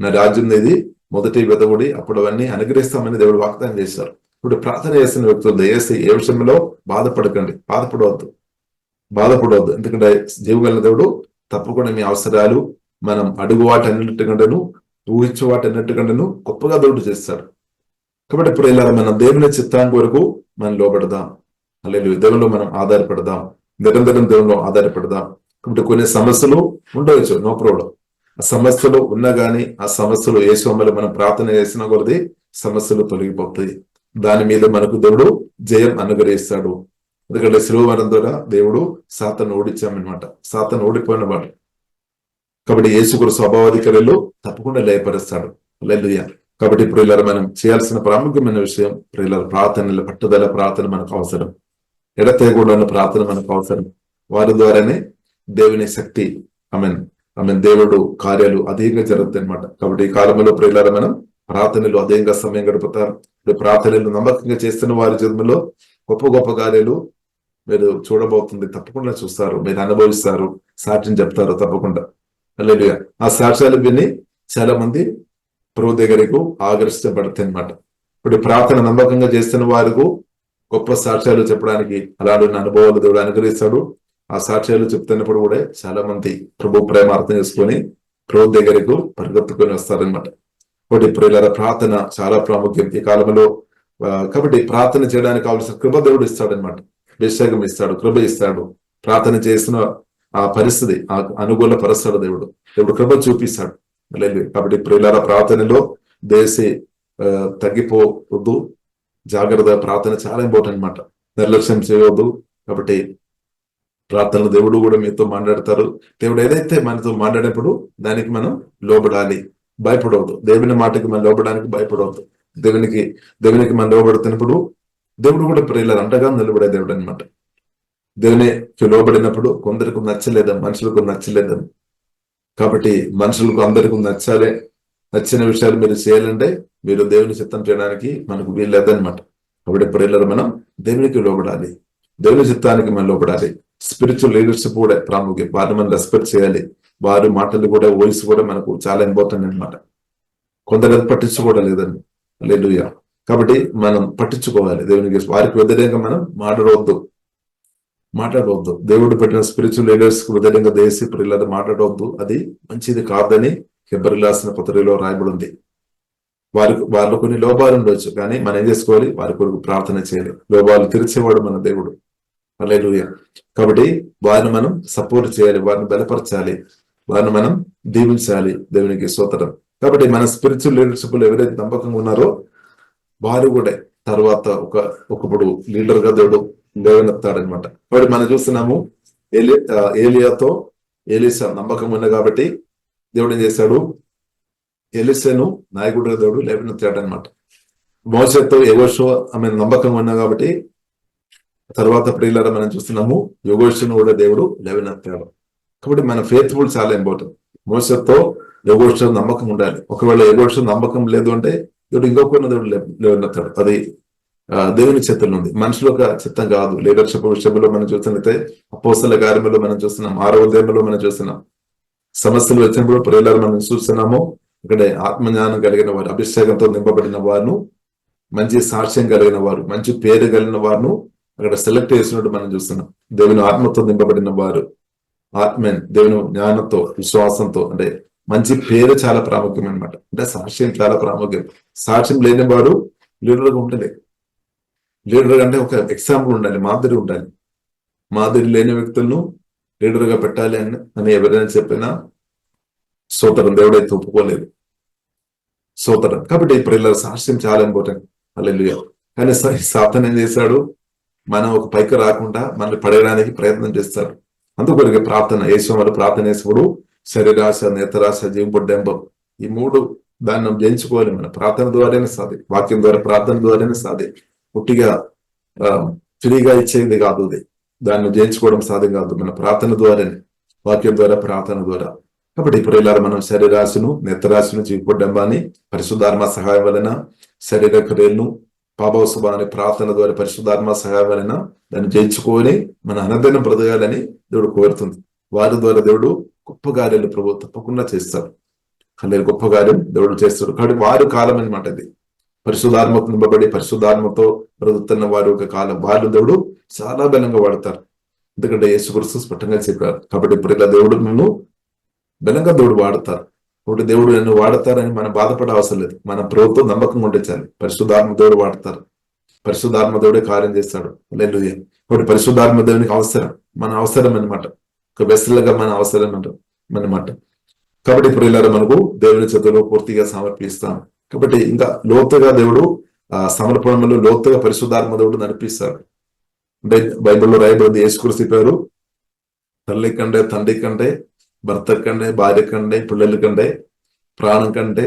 నా రాజ్యం అనేది మొదటి వెతగుడి అప్పుడు అవన్నీ అనుగ్రహిస్తామని దేవుడు వాగ్దానం చేశారు. ఇప్పుడు ప్రార్థన చేస్తున్న వ్యక్తులు దయచేసి ఏ విషయంలో బాధపడవద్దు. ఎందుకంటే జీవగల దేవుడు తప్పకుండా మీ అవసరాలు మనం అడుగు వాటి అన్నిటికంటేను ఊహించే వాటి అన్నిటికంటేను గొప్పగా దేవుడు చేస్తాడు. కాబట్టి ఇప్పుడు ఇలా మనం దేవుని చిత్తానికి వరకు మనం లోబడదాం. హల్లెలూయా. దేవునిలో మనం ఆధారపడదాం, నిరంతరం దేవునిలో ఆధారపడదాం. కాబట్టి కొన్ని సమస్యలు ఉండవచ్చు, నో ప్రాబ్లం. ఆ సమస్యలు ఉన్నా గానీ ఆ సమస్యలు యేసునామములో మనం ప్రార్థన చేసిన కొద్దీ సమస్యలు తొలగిపోతాయి. దాని మీద మనకు దేవుడు జయం అనుగ్రహిస్తాడు. ఎందుకంటే శిలువ మరణం ద్వారా దేవుడు సాతాను ఓడించామన్నమాట. సాతాను ఓడిపోయిన వాడు. కాబట్టి యేసుక్రీస్తు స్వభావాధికారులు తప్పకుండా లయపరుస్తాడు. హల్లెలూయా. కాబట్టి ప్రియులారా, మనం చేయాల్సిన ప్రాముఖ్యమైన విషయం ప్రియులారా, ప్రార్థనల పట్టుదల ప్రార్థన మనకు అవసరం. ఎడతెగకుండా ఉన్న ప్రార్థన మనకు అవసరం. వారి ద్వారానే దేవుని శక్తి ఆమెన్ దేవుడు కార్యాలు అధికంగా జరుగుతాయి అనమాట. కాబట్టి ఈ కాలంలో ప్రియులారా, మనం ప్రార్థనలు అధికంగా సమయం గడుపుతారు. ప్రార్థనలు నమ్మకంగా చేస్తున్న వారి జీవితంలో గొప్ప గొప్ప కార్యాలు మీరు చూడబోతుంది. తప్పకుండా చూస్తారు, మీరు అనుభవిస్తారు, సాక్ష్యం చెప్తారు తప్పకుండా. హల్లెలూయా. ఆ సాక్ష్యాలు విని చాలా మంది ప్రభు దగ్గరకు ఆకర్షించబడతాయి అనమాట. ఇప్పుడు ప్రార్థన నమ్మకంగా చేస్తున్న వారికి గొప్ప సాక్ష్యాలు చెప్పడానికి అలాంటి అనుభవాలు దేవుడు అనుగ్రహిస్తాడు. ఆ సాక్ష్యాలు చెప్తున్నప్పుడు కూడా చాలా మంది ప్రభు ప్రేమ అర్థం చేసుకొని ప్రభు దగ్గరకు పరిగెత్తుకొని వస్తారనమాట. ఒకటి ప్రియులారా, ప్రార్థన చాలా ప్రాముఖ్యం ఈ కాలంలో. కాబట్టి ప్రార్థన చేయడానికి కావాల్సిన కృప దేవుడు ఇస్తాడనమాట. అభిషేకం ఇస్తాడు, కృప ఇస్తాడు. ప్రార్థన చేసిన ఆ పరిస్థితి అనుకూల పరుస్తాడు దేవుడు కృప చూపిస్తాడు. కాబట్టి ప్రియులారా, ప్రార్థనలో దేశీ తగ్గిపోవద్దు, జాగ్రత్త. ప్రార్థన చాలా ఇంపార్టెంట్ అనమాట. నిర్లక్ష్యం చేయవద్దు. కాబట్టి ప్రార్థనలు దేవుడు కూడా మీతో మాట్లాడతారు. దేవుడు ఏదైతే మనతో మాట్లాడినప్పుడు దానికి మనం లోబడాలి, భయపడవద్దు. దేవుని మాటకి మనం లోబడడానికి భయపడవద్దు. దేవునికి మనం లోబడుతున్నప్పుడు దేవుడు కూడా ప్రియులారా అంటగా నిలబడే దేవుడు అనమాట. దేవునికి లోబడినప్పుడు కొందరికి నచ్చలేదని, మనుషులకు నచ్చలేదని. కాబట్టి మనుషులకు అందరికి నచ్చిన విషయాలు మీరు చేయాలంటే మీరు దేవుని చిత్తం చేయడానికి మనకు వీల్లేదనమాట. కాబట్టి ప్రియులారా, మనం దేవునికి లోబడాలి, దేవుని చిత్తానికి మనం లోబడాలి. స్పిరిచువల్ లీడర్షిప్ కూడా ప్రాముఖ్యం. వారిని మనం రెస్పెక్ట్ చేయాలి. వారి మాటలు కూడా, వాయిస్ కూడా మనకు చాలా ఇంపార్టెంట్ అనమాట. కొందరు అది పట్టించుకోవడం లేదని. హల్లెలూయా. కాబట్టి మనం పట్టించుకోవాలి దేవునికి. వారికి వ్యతిరేకంగా మనం మాట్లాడవద్దు. దేవుడు పెట్టిన స్పిరిచువల్ లీడర్స్ కు వ్యతిరేకంగా దేశీ ప్రియులను మాట్లాడవద్దు. అది మంచిది కాదని హెబ్రీయులకు రాసిన పత్రికలో రాయబడి ఉంది. వారిలో కొన్ని లోపాలు ఉండొచ్చు, కానీ మనం ఏం చేసుకోవాలి? వారి కొరకు ప్రార్థన చేయాలి. లోపాలు తీర్చేవాడు మన దేవుడు. హల్లెలూయా. కాబట్టి వారిని మనం సపోర్ట్ చేయాలి, వారిని బలపరచాలి, వారిని మనం దీవించాలి. దేవునికి స్తోత్రం. కాబట్టి మన స్పిరిచువల్ లీడర్షిప్ లో ఎవరైతే నమ్మకంగా ఉన్నారో వారు కూడా తర్వాత ఒకప్పుడు లీడర్ గా దేవుడు లేవనెత్తాడనమాట. కాబట్టి మనం చూస్తున్నాము ఏలియాతో ఎలీషా నమ్మకం ఉన్న కాబట్టి దేవుడు ఏం చేశాడు? ఎలీషాను నాయకుడిగా దేవుడు లేవనెత్తాడనమాట. మోషేతో యెహోషువ ఆమె నమ్మకం ఉన్నా కాబట్టి తర్వాత ప్రియులారా మనం చూస్తున్నాము యెహోషువను కూడా దేవుడు లేవనెత్తాడు. కాబట్టి మన ఫెయిత్ఫుల్ చాలా ఇంపార్టెంట్. మోషేతో యెహోషువ నమ్మకం ఉండాలి. ఒకవేళ యెహోషువ నమ్మకం లేదు అంటే దేవుడు ఇంకొకరిని దేవుడు లేవనెత్తాడు. అది దేవుని చిత్తంలో ఉంది, మనుషుల యొక్క చిత్తం కాదు. లీడర్షిప్ విషయంలో మనం చూస్తున్నట్లయితే అపోస్తల కార్యములో మనం చూస్తున్నాం, 6వ అధ్యాయంలో మనం చూస్తున్నాం. సమస్యలు వచ్చినప్పుడు ప్రియులారా మనం చూస్తున్నాము ఇక్కడ ఆత్మజ్ఞానం కలిగిన వారు, అభిషేకంతో నింపబడిన వారు, మంచి సాక్ష్యం కలిగిన వారు, మంచి పేరు కలిగిన వారు అక్కడ సెలెక్ట్ చేసినట్టు మనం చూస్తున్నాం. దేవుని ఆత్మతో నింపబడిన వారు, దేవుని జ్ఞానంతో, విశ్వాసంతో, అంటే మంచి పేరు చాలా ప్రాముఖ్యం అనమాట. అంటే సాక్ష్యం చాలా ప్రాముఖ్యం. సాక్ష్యం లేని వాడు లీడర్గా ఉండలే. లీడర్ అంటే ఒక ఎగ్జాంపుల్ ఉండాలి, మాదిరి ఉండాలి. మాదిరి లేని వ్యక్తులను లీడర్గా పెట్టాలి అని ఎవరైనా చెప్పినా స్తోత్రం, దేవుడైతే ఒప్పుకోలేదు. స్తోత్రం. కాబట్టి ప్రియులారా సాక్ష్యం చాలా ఇంపార్టెంట్. హల్లెలూయా. కానీ సాతాను ఏం చేశాడు? మనం ఒక పైకి రాకుండా మనల్ని పడేయడానికి ప్రయత్నం చేస్తాడు. అందుకొరకు ప్రార్థన యేసు ప్రార్థన చేసినప్పుడు శరీరాశ, నేత్రాశ, జీవబుడ్డెంబం, ఈ 3 దాన్ని మనం జయించుకోవాలి. మన ప్రార్థన ద్వారానే సాధ్యం. వాక్యం ద్వారా, ప్రార్థన ద్వారానే సాధ్యం. పుట్టిగా ఫ్రీగా ఇచ్చేది కాదు. దాన్ని జయించుకోవడం సాధ్యం కాదు. మన ప్రార్థన ద్వారానే, వాక్యం ద్వారా, ప్రార్థన ద్వారా. కాబట్టి ప్రియులారా మనం శరీరాశను, నేత్రాశను, జీవబుడ్డెంబాన్ని పరిశుద్ధాత్మ సహాయం వలన, శరీర క్రియలను, పాప స్వభావాన్ని ప్రార్థన ద్వారా పరిశుద్ధాత్మ సహాయం వలన దాన్ని జయించుకొని మన అనర్థనం బ్రతకాలని దేవుడు కోరుతుంది. వారి ద్వారా దేవుడు గొప్ప కార్యాలు ప్రభు తప్పకుండా చేస్తారు. అలాగే గొప్ప కార్యం దేవుడు చేస్తాడు. కాబట్టి వారు కాలం అనమాట. ఇది పరిశుద్ధాత్మకు నింపబడి పరిశుద్ధాత్మతో బ్రతుకుతున్న వారు ఒక కాలం. వాళ్ళు దేవుడు చాలా బలంగా వాడతారు. ఎందుకంటే యేసుక్రీస్తు స్పష్టంగా చెప్పారు. కాబట్టి ఇప్పుడు ఇలా దేవుడు నన్ను బలంగా దేవుడు వాడతారు. కాబట్టి దేవుడు నన్ను వాడతారని మనం బాధపడే అవసరం లేదు. మన ప్రభుత్వం నమ్మకంగా ఉంటే చాలు. పరిశుద్ధాత్మ దేవుడు వాడతారు. పరిశుద్ధాత్మ దేవుడే కార్యం చేస్తాడు. హల్లెలూయా. కాబట్టి పరిశుద్ధాత్మ దేవునికి అవసరం, మన అవసరం అనమాట. ఒక వెస్సెల్గా మన అవసరం అనమాట. కాబట్టి ప్రియులారా మనకు దేవుని చేతుల్లో పూర్తిగా సమర్పిస్తాం. కాబట్టి ఇంకా లోతుగా దేవుడు సమర్పణలో లోతుగా పరిశుద్ధాత్మ దేవుడు నడిపిస్తాడు. అంటే బైబిల్లో రాయబడింది యేసుక్రీస్తు పేరు తల్లి కంటే, తండ్రి కంటే, భర్త కంటే, భార్య కంటే, పిల్లల కంటే, ప్రాణం కంటే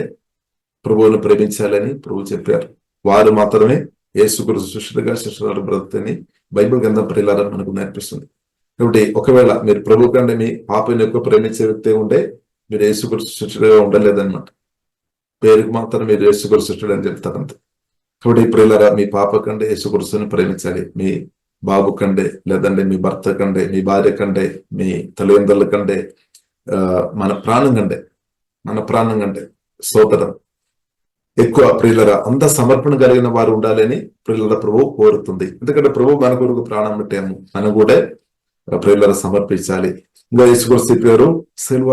ప్రభువును ప్రేమించాలని ప్రభు చెప్పారు. వారు మాత్రమే యేసుక్రీస్తు శిష్యులుగా శిష్యురాలు బ్రతుకుని బైబిల్ గ్రంథం ప్రియులారని మనకు నేర్పిస్తుంది. కాబట్టి ఒకవేళ మీరు ప్రభు కంటే మీ పాపని ఎక్కువ ప్రేమించే వ్యక్తి ఉంటే మీరు యేసుక్రీస్తు శిష్యుడుగా ఉండలేదన్నమాట. పేరుకు మాత్రం మీరు యేసుక్రీస్తు శిష్యుడు అని చెప్తారు అంతే. కాబట్టి ప్రియులారా, మీ పాప కంటే యేసుక్రీస్తుని ప్రేమించాలి. మీ బాబు కంటే, లేదంటే మీ భర్త కంటే, మీ భార్య కంటే, మీ తల్లిదండ్రుల కంటే, మన ప్రాణం కంటే స్తోత్రం ఎక్కువ ప్రియులరా అంత సమర్పణ కలిగిన వారు ఉండాలని ప్రియులర ప్రభు కోరుతుంది. ఎందుకంటే ప్రభు మన కొరకు ప్రాణం పెట్టాము, మనం కూడా ప్రియులర సమర్పించాలి. ఇంకా యేసుక్రీస్తు పేరు సిలువ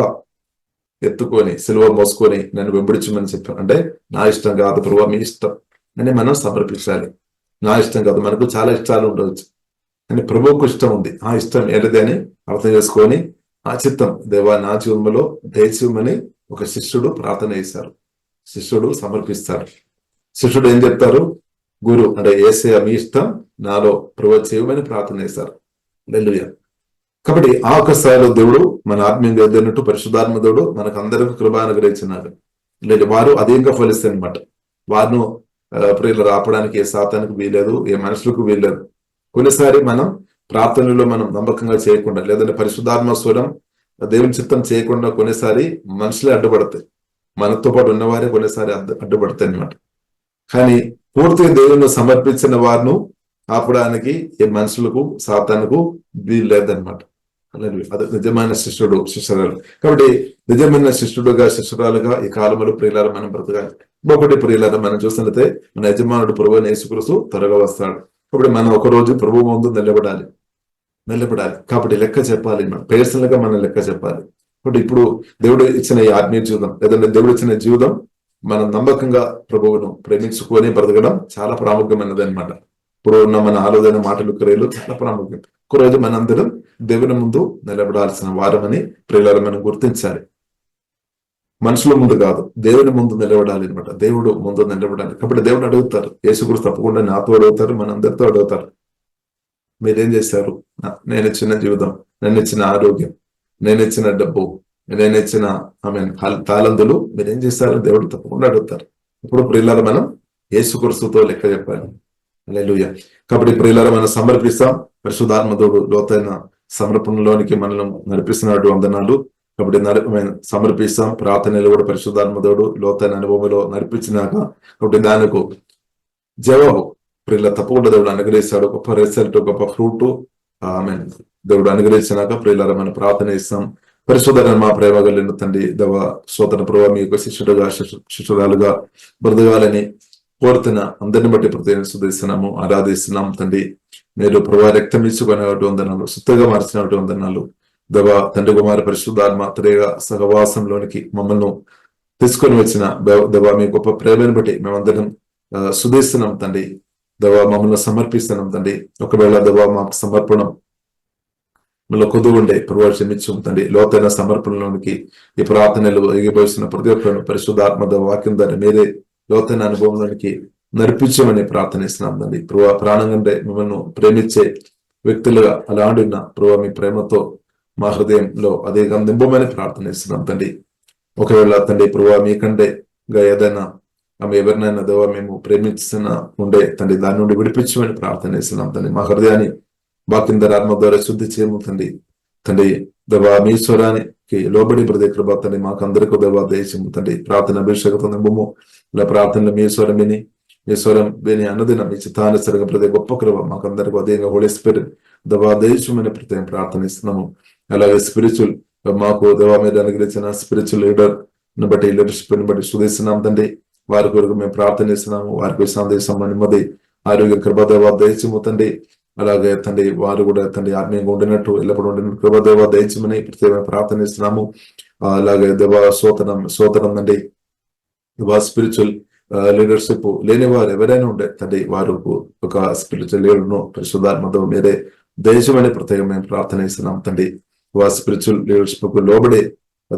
ఎత్తుకొని, సిలువ మోసుకొని నన్ను వెంబడించమని చెప్పాను. అంటే నా ఇష్టం కాదు ప్రభు, మీ ఇష్టం అని మనం సమర్పించాలి. నా ఇష్టం కాదు, మనకు చాలా ఇష్టాలు ఉండవచ్చు, కానీ ప్రభువుకు ఇష్టం ఉంది. ఆ ఇష్టం ఏంటిది అని అర్థం చేసుకొని ఆ చిత్తం దేవా నా జీవనంలో దయచేయమని ఒక శిష్యుడు ప్రార్థన చేశారు. శిష్యుడు సమర్పిస్తారు. శిష్యుడు ఏం చెప్తారు? గురు అంటే యేసయ్య మీ ఇష్టం నాలో ప్రభు చేయమని ప్రార్థన చేశారు. హల్లెలూయా. కాబట్టి ఆ ఒక్క స్థాయిలో దేవుడు మన ఆత్మీయంగా ఎదిగినట్టు పరిశుద్ధాత్మ దేవుడు మనకు అందరికీ కృప అనుగ్రహించినాడు. లేదు వారు అధికంగా ఫలిస్తాయి అనమాట. వారిను ప్రియులు రాపడానికి ఏ సాతానికి వీలేదు, ఏ మనుషులకు వీలేదు. కొన్నిసారి మనం ప్రార్థనలో మనం నమ్మకంగా చేయకుండా, లేదంటే పరిశుద్ధాత్మ స్వరం దేవుని చిత్తం చేయకుండా కొన్నిసారి మనుషులే అడ్డుపడతాయి. మనతో పాటు ఉన్నవారే కొన్నిసారి అడ్డుపడతాయి అనమాట. కానీ పూర్తిగా దేవుని సమర్పించిన వారిను ఆపడానికి ఏ మనుషులకు సాతానుకు వీలు లేదనమాట. అది నిజమైన శిష్యుడు శిష్యురాలు. కాబట్టి నిజమైన శిష్యుడుగా శిష్యురాలుగా ఈ కాలంలో ప్రియులారా మనం బ్రతకాలి. ఇంకొకటి ప్రియులారా, మనం చూసినట్లయితే మన యజమానుడు ప్రభువైన యేసుక్రీస్తు త్వరగా వస్తాడు. కాబట్టి మనం ఒకరోజు ప్రభు ముందు నిలబడాలి. కాబట్టి లెక్క చెప్పాలి, మనం పర్సనల్ గా మనం లెక్క చెప్పాలి. కాబట్టి ఇప్పుడు దేవుడు ఇచ్చిన ఈ ఆత్మీయ జీవితం, లేదంటే దేవుడు ఇచ్చిన జీవితం మనం నమ్మకంగా ప్రభువును ప్రేమించుకొని బ్రతకడం చాలా ప్రాముఖ్యమైనది అనమాట. ఇప్పుడు ఉన్న మన ఆలోచన, మాటలు, క్రియలు చాలా ప్రాముఖ్యం. ఒకరోజు మనందరం దేవుని ముందు నిలబడాల్సిన వారమని ప్రియులారా మనం గుర్తించాలి. మనుషుల ముందు కాదు, దేవుని ముందు నిలబడాలి అనమాట. దేవుడు ముందు నిలబడాలి. కాబట్టి దేవుడు అడుగుతారు, యేసుక్రీస్తు తప్పకుండా నాతో అడుగుతారు, మనందరితో అడుగుతారు, మీరేం చేశారు? నేను ఇచ్చిన జీవితం, నేను ఇచ్చిన ఆరోగ్యం, నేను ఇచ్చిన డబ్బు, నేను ఇచ్చిన తాళంతులు మీరేం చేశారు? దేవుడు తప్పకుండా అడుగుతారు. ఇప్పుడు ప్రియులారా మనం యేసుక్రీస్తుతో లెక్క చెప్పాలి. హల్లెలూయా. కాబట్టి ప్రియులారా మనం సమర్పిస్తాం. పరిశుద్ధాత్మ దేవుడు లోతైన సమర్పణలోనికి మనల్ని నడిపిస్తున్నాడు. వందనాలు. కాబట్టి సమర్పిస్తాం. ప్రార్థనలు కూడా పరిశుద్ధాత్మ దేవుడు లోతైన అనుభవంలో నడిపించినాక కాబట్టి దానికి జవాబు ప్రియుల తప్పకుండా దేవుడు అనుగ్రహిస్తాడు. గొప్ప రిజల్ట్, గొప్ప ఫ్రూట్ దేవుడు అనుగ్రహించినాక ప్రియులారా మనం ప్రార్థన ఇస్తాం. పరిశుద్ధ మా ప్రేమ కలిగిన తండ్రి దేవ స్తోత్రం ప్రభావ, మీ యొక్క శిష్యుడుగా శిష్యురాలుగా బ్రతకాలని కోరుతున్న అందరిని బట్టి ప్రతిస్తున్నాము, ఆరాధిస్తున్నాం తండ్రి. మీరు ప్రభావ రక్తం ఇచ్చుకునేటువంటి వందనాలు, సుత్తగా మార్చినటువంటి వందనాలు దేవ తండ్రి, కుమార పరిశుద్ధాత్మ త్రేగా సహవాసంలోనికి మమ్మల్ని తీసుకొని వచ్చిన దేవ మీ గొప్ప ప్రేమను బట్టి మేమందరం సుధిస్తున్నాం తండ్రి. దేవ మమ్మల్ని సమర్పిస్తున్నాం తండ్రి. ఒకవేళ దేవ మా సమర్పణం మళ్ళీ కొద్దుగా ఉండే ప్రభావ క్షమించు తండ్రి. లోతైన సమర్పణలోనికి ఈ ప్రార్థనలు ఎగిపోయిస్తున్న ప్రతి ఒక్కరిని పరిశుద్ధాత్మ వాక్యం దాన్ని మీరే లోతైన అనుభవంలోనికి నడిపించమని ప్రార్థనిస్తున్నాం తండ్రి. ప్రభావ ప్రాణం కంటే మిమ్మల్ని ప్రేమించే వ్యక్తులుగా అలాంటిన్న ప్రభావ మీ ప్రేమతో మా హృదయంలో అదే నింపమని ప్రార్థనిస్తున్నాం తండ్రి. ఒకవేళ తండ్రి ప్రభావ మీకంటే ఏదైనా ఆమె ఎవరినైనా దేవ మేము ప్రేమిస్తున్న ఉండే తండ్రి దాని నుండి విడిపించమని ప్రార్థనిస్తున్నాం తండ్రి. మా హృదయాన్ని వాక్యం ద్వారా ఆత్మ ద్వారా శుద్ధి చేయము తండ్రి. తండ్రి దేవ మీ స్వరానికి లోబడి ప్రతి కృప తండ్రి మాకు అందరికీ దేవ దయచేయము తండ్రి. ప్రార్థన అభిషేకంతో నింపము. ఇలా ప్రార్థనలు మీ స్వరం విని అన్నదిన మీ చిత్తానుసరంగా ప్రతి గొప్ప కృప మాకు అందరికీ అదేగా హోలీ స్పిరిట్ దేవ దయచేయమని ప్రతి ప్రార్థనిస్తున్నాము. అలాగే స్పిరిచువల్ మాకు దేవ మీద అనుగ్రహించిన స్పిరిచువల్ లీడర్ ని బట్టి లీడర్షిప్ ని బట్టి శుధిస్తున్నాం తండ్రి. వారి కొరకు మేము ప్రార్థనిస్తున్నాము. వారికి సందేశం నెమ్మది ఆరోగ్య కృప దేవ దయచేయము తండ్రి. అలాగే తండ్రి వారు కూడా తండ్రి ఆత్మీయంగా ఉండినట్టు ఎల్లప్పుడు ఉండినట్టు కృప దేవ దయచేయమని ప్రత్యేకంగా ప్రార్థనిస్తున్నాము. అలాగే దేవ సోతనం తండ్రి స్పిరిచువల్ లీడర్షిప్ లేని వారు ఎవరైనా ఉండే తండ్రి వారు ఒక స్పిరిచువల్ లీడర్ను పరిశుద్ధాత్మతో మీరే దయచేయమని ప్రత్యేకంగా మేము ప్రార్థనిస్తున్నాం తండ్రి. స్పిరిచువల్ లీడర్షిప్ లోబడి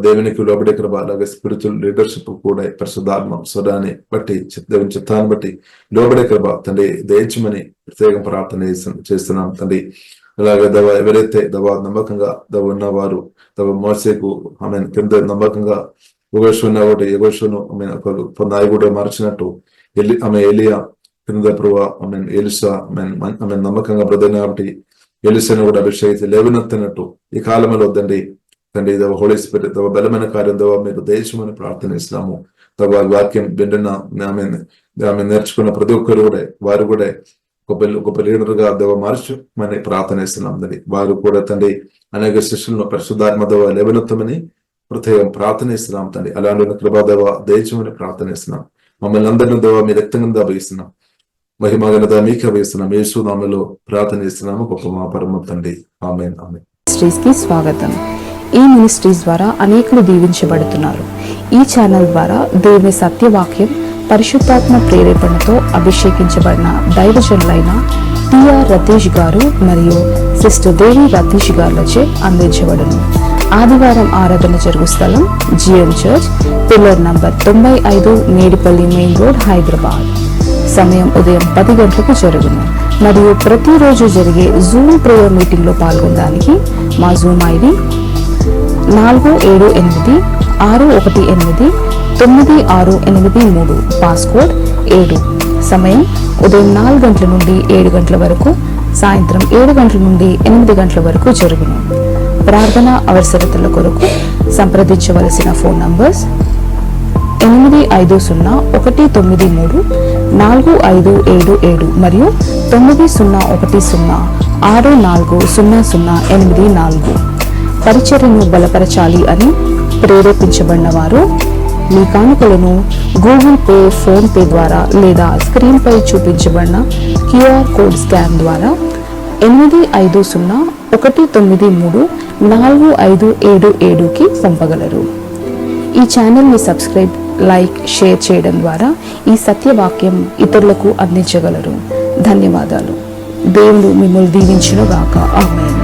దేవునికి లోబడే కృప, అలాగే స్పిరిచువల్ లీడర్షిప్ కూడా పరిశుద్ధాత్మ స్వరాన్ని బట్టి దేవుని చిత్తాన్ని బట్టి లోబడే కృప తండ్రి దయచేయమని ప్రత్యేక ప్రార్థన చేస్తున్నాం తండ్రి. అలాగే ఎవరైతే నమ్మకంగా ఉన్నవారు మోసేకు ఆమె కింద నమ్మకంగా యెహోషువను ఆమె ఒక నాయకుడు మార్చినట్టు ఆమె ఏలియా కింద ప్రభు ఆమె ఎలిసా ఆమె నమ్మకంగా బ్రదర్ కాబట్టి ఎలిసాను కూడా అభిషేకించి లేవనెత్తినట్టు ఈ కాలంలో తండ్రి హోలీ స్పిరిట్ బలమైన కార్యం మీరు దేశమని ప్రార్థనిస్తున్నాము. వాక్యం బిడ్డన ఆమె నేర్చుకున్న ప్రతి ఒక్కరు కూడా వారు కూడా గొప్ప లీడర్ గా మార్చమని ప్రార్థనిస్తున్నాం తండ్రి. వారు కూడా తండ్రి అనేక శిష్యులను పరిశుద్ధాత్మ లేవనెత్తమని ప్రత్యేకం ప్రార్థనిస్తున్నాం తండ్రి. అలాంటి కృపాదేవ దేశమని ప్రార్థనిస్తున్నాం. మమ్మల్ని అందరినీ మీ రక్తంగా అభిస్తున్నాం, మహిమగనత మీకు అభిస్తున్నాం. యేసు నామములో ప్రార్థనిస్తున్నాము గొప్ప మా పరమ తండ్రి. ఆమేన్. ఆమేన్. మినిస్ట్రీస్ కి స్వాగతం. ఈ మినిస్ట్రీస్ ద్వారా అనేకులు దీవించబడుతున్నారు. ఈ ఛానల్ ద్వారా దేవుని సత్యవాక్యం పరిశుద్ధాత్మ ప్రేరేపణతో అభిషేకించబడిన దైవజనులైన టిఆర్ రతీష్ గారు మరియు సిస్టర్ దేవి రతీష్ గారులచే అందించబడును. ఆదివారం ఆరాధన జరుగు స్థలం GM church, pillar number 95, Medipalli main road, Hyderabad. సమయం ఉదయం 10 గంటలకు జరుగును. మరియు ప్రతిరోజు జరిగే జూమ్ ప్రేయర్ మీటింగ్ లో పాల్గొనడానికి మా జూమ్ ఐడి 4786189683, పాస్కోడ్ 7. సమయం ఉదయం 4 గంటల నుండి 7 గంటల వరకు, సాయంత్రం 7 గంటల నుండి 8 గంటల వరకు జరుగును. ప్రార్థన అవసరతల కొరకు సంప్రదించవలసిన ఫోన్ నంబర్స్ 8501934577 మరియు 9010640084. పరిచర్యను బలపరచాలి అని ప్రేరేపించబడిన వారు మీ కానుకలను గూగుల్ పే, ఫోన్ పే ద్వారా లేదా స్క్రీన్ పై చూపించబడిన క్యూఆర్ కోడ్ స్కాన్ ద్వారా 8501934577కి పంపగలరు. ఈ ఛానల్ని సబ్స్క్రైబ్, లైక్, షేర్ చేయడం ద్వారా ఈ సత్యవాక్యం ఇతరులకు అందించగలరు. ధన్యవాదాలు. దేవుడు మిమ్మల్ని దీవించును గాక. ఆమేన్.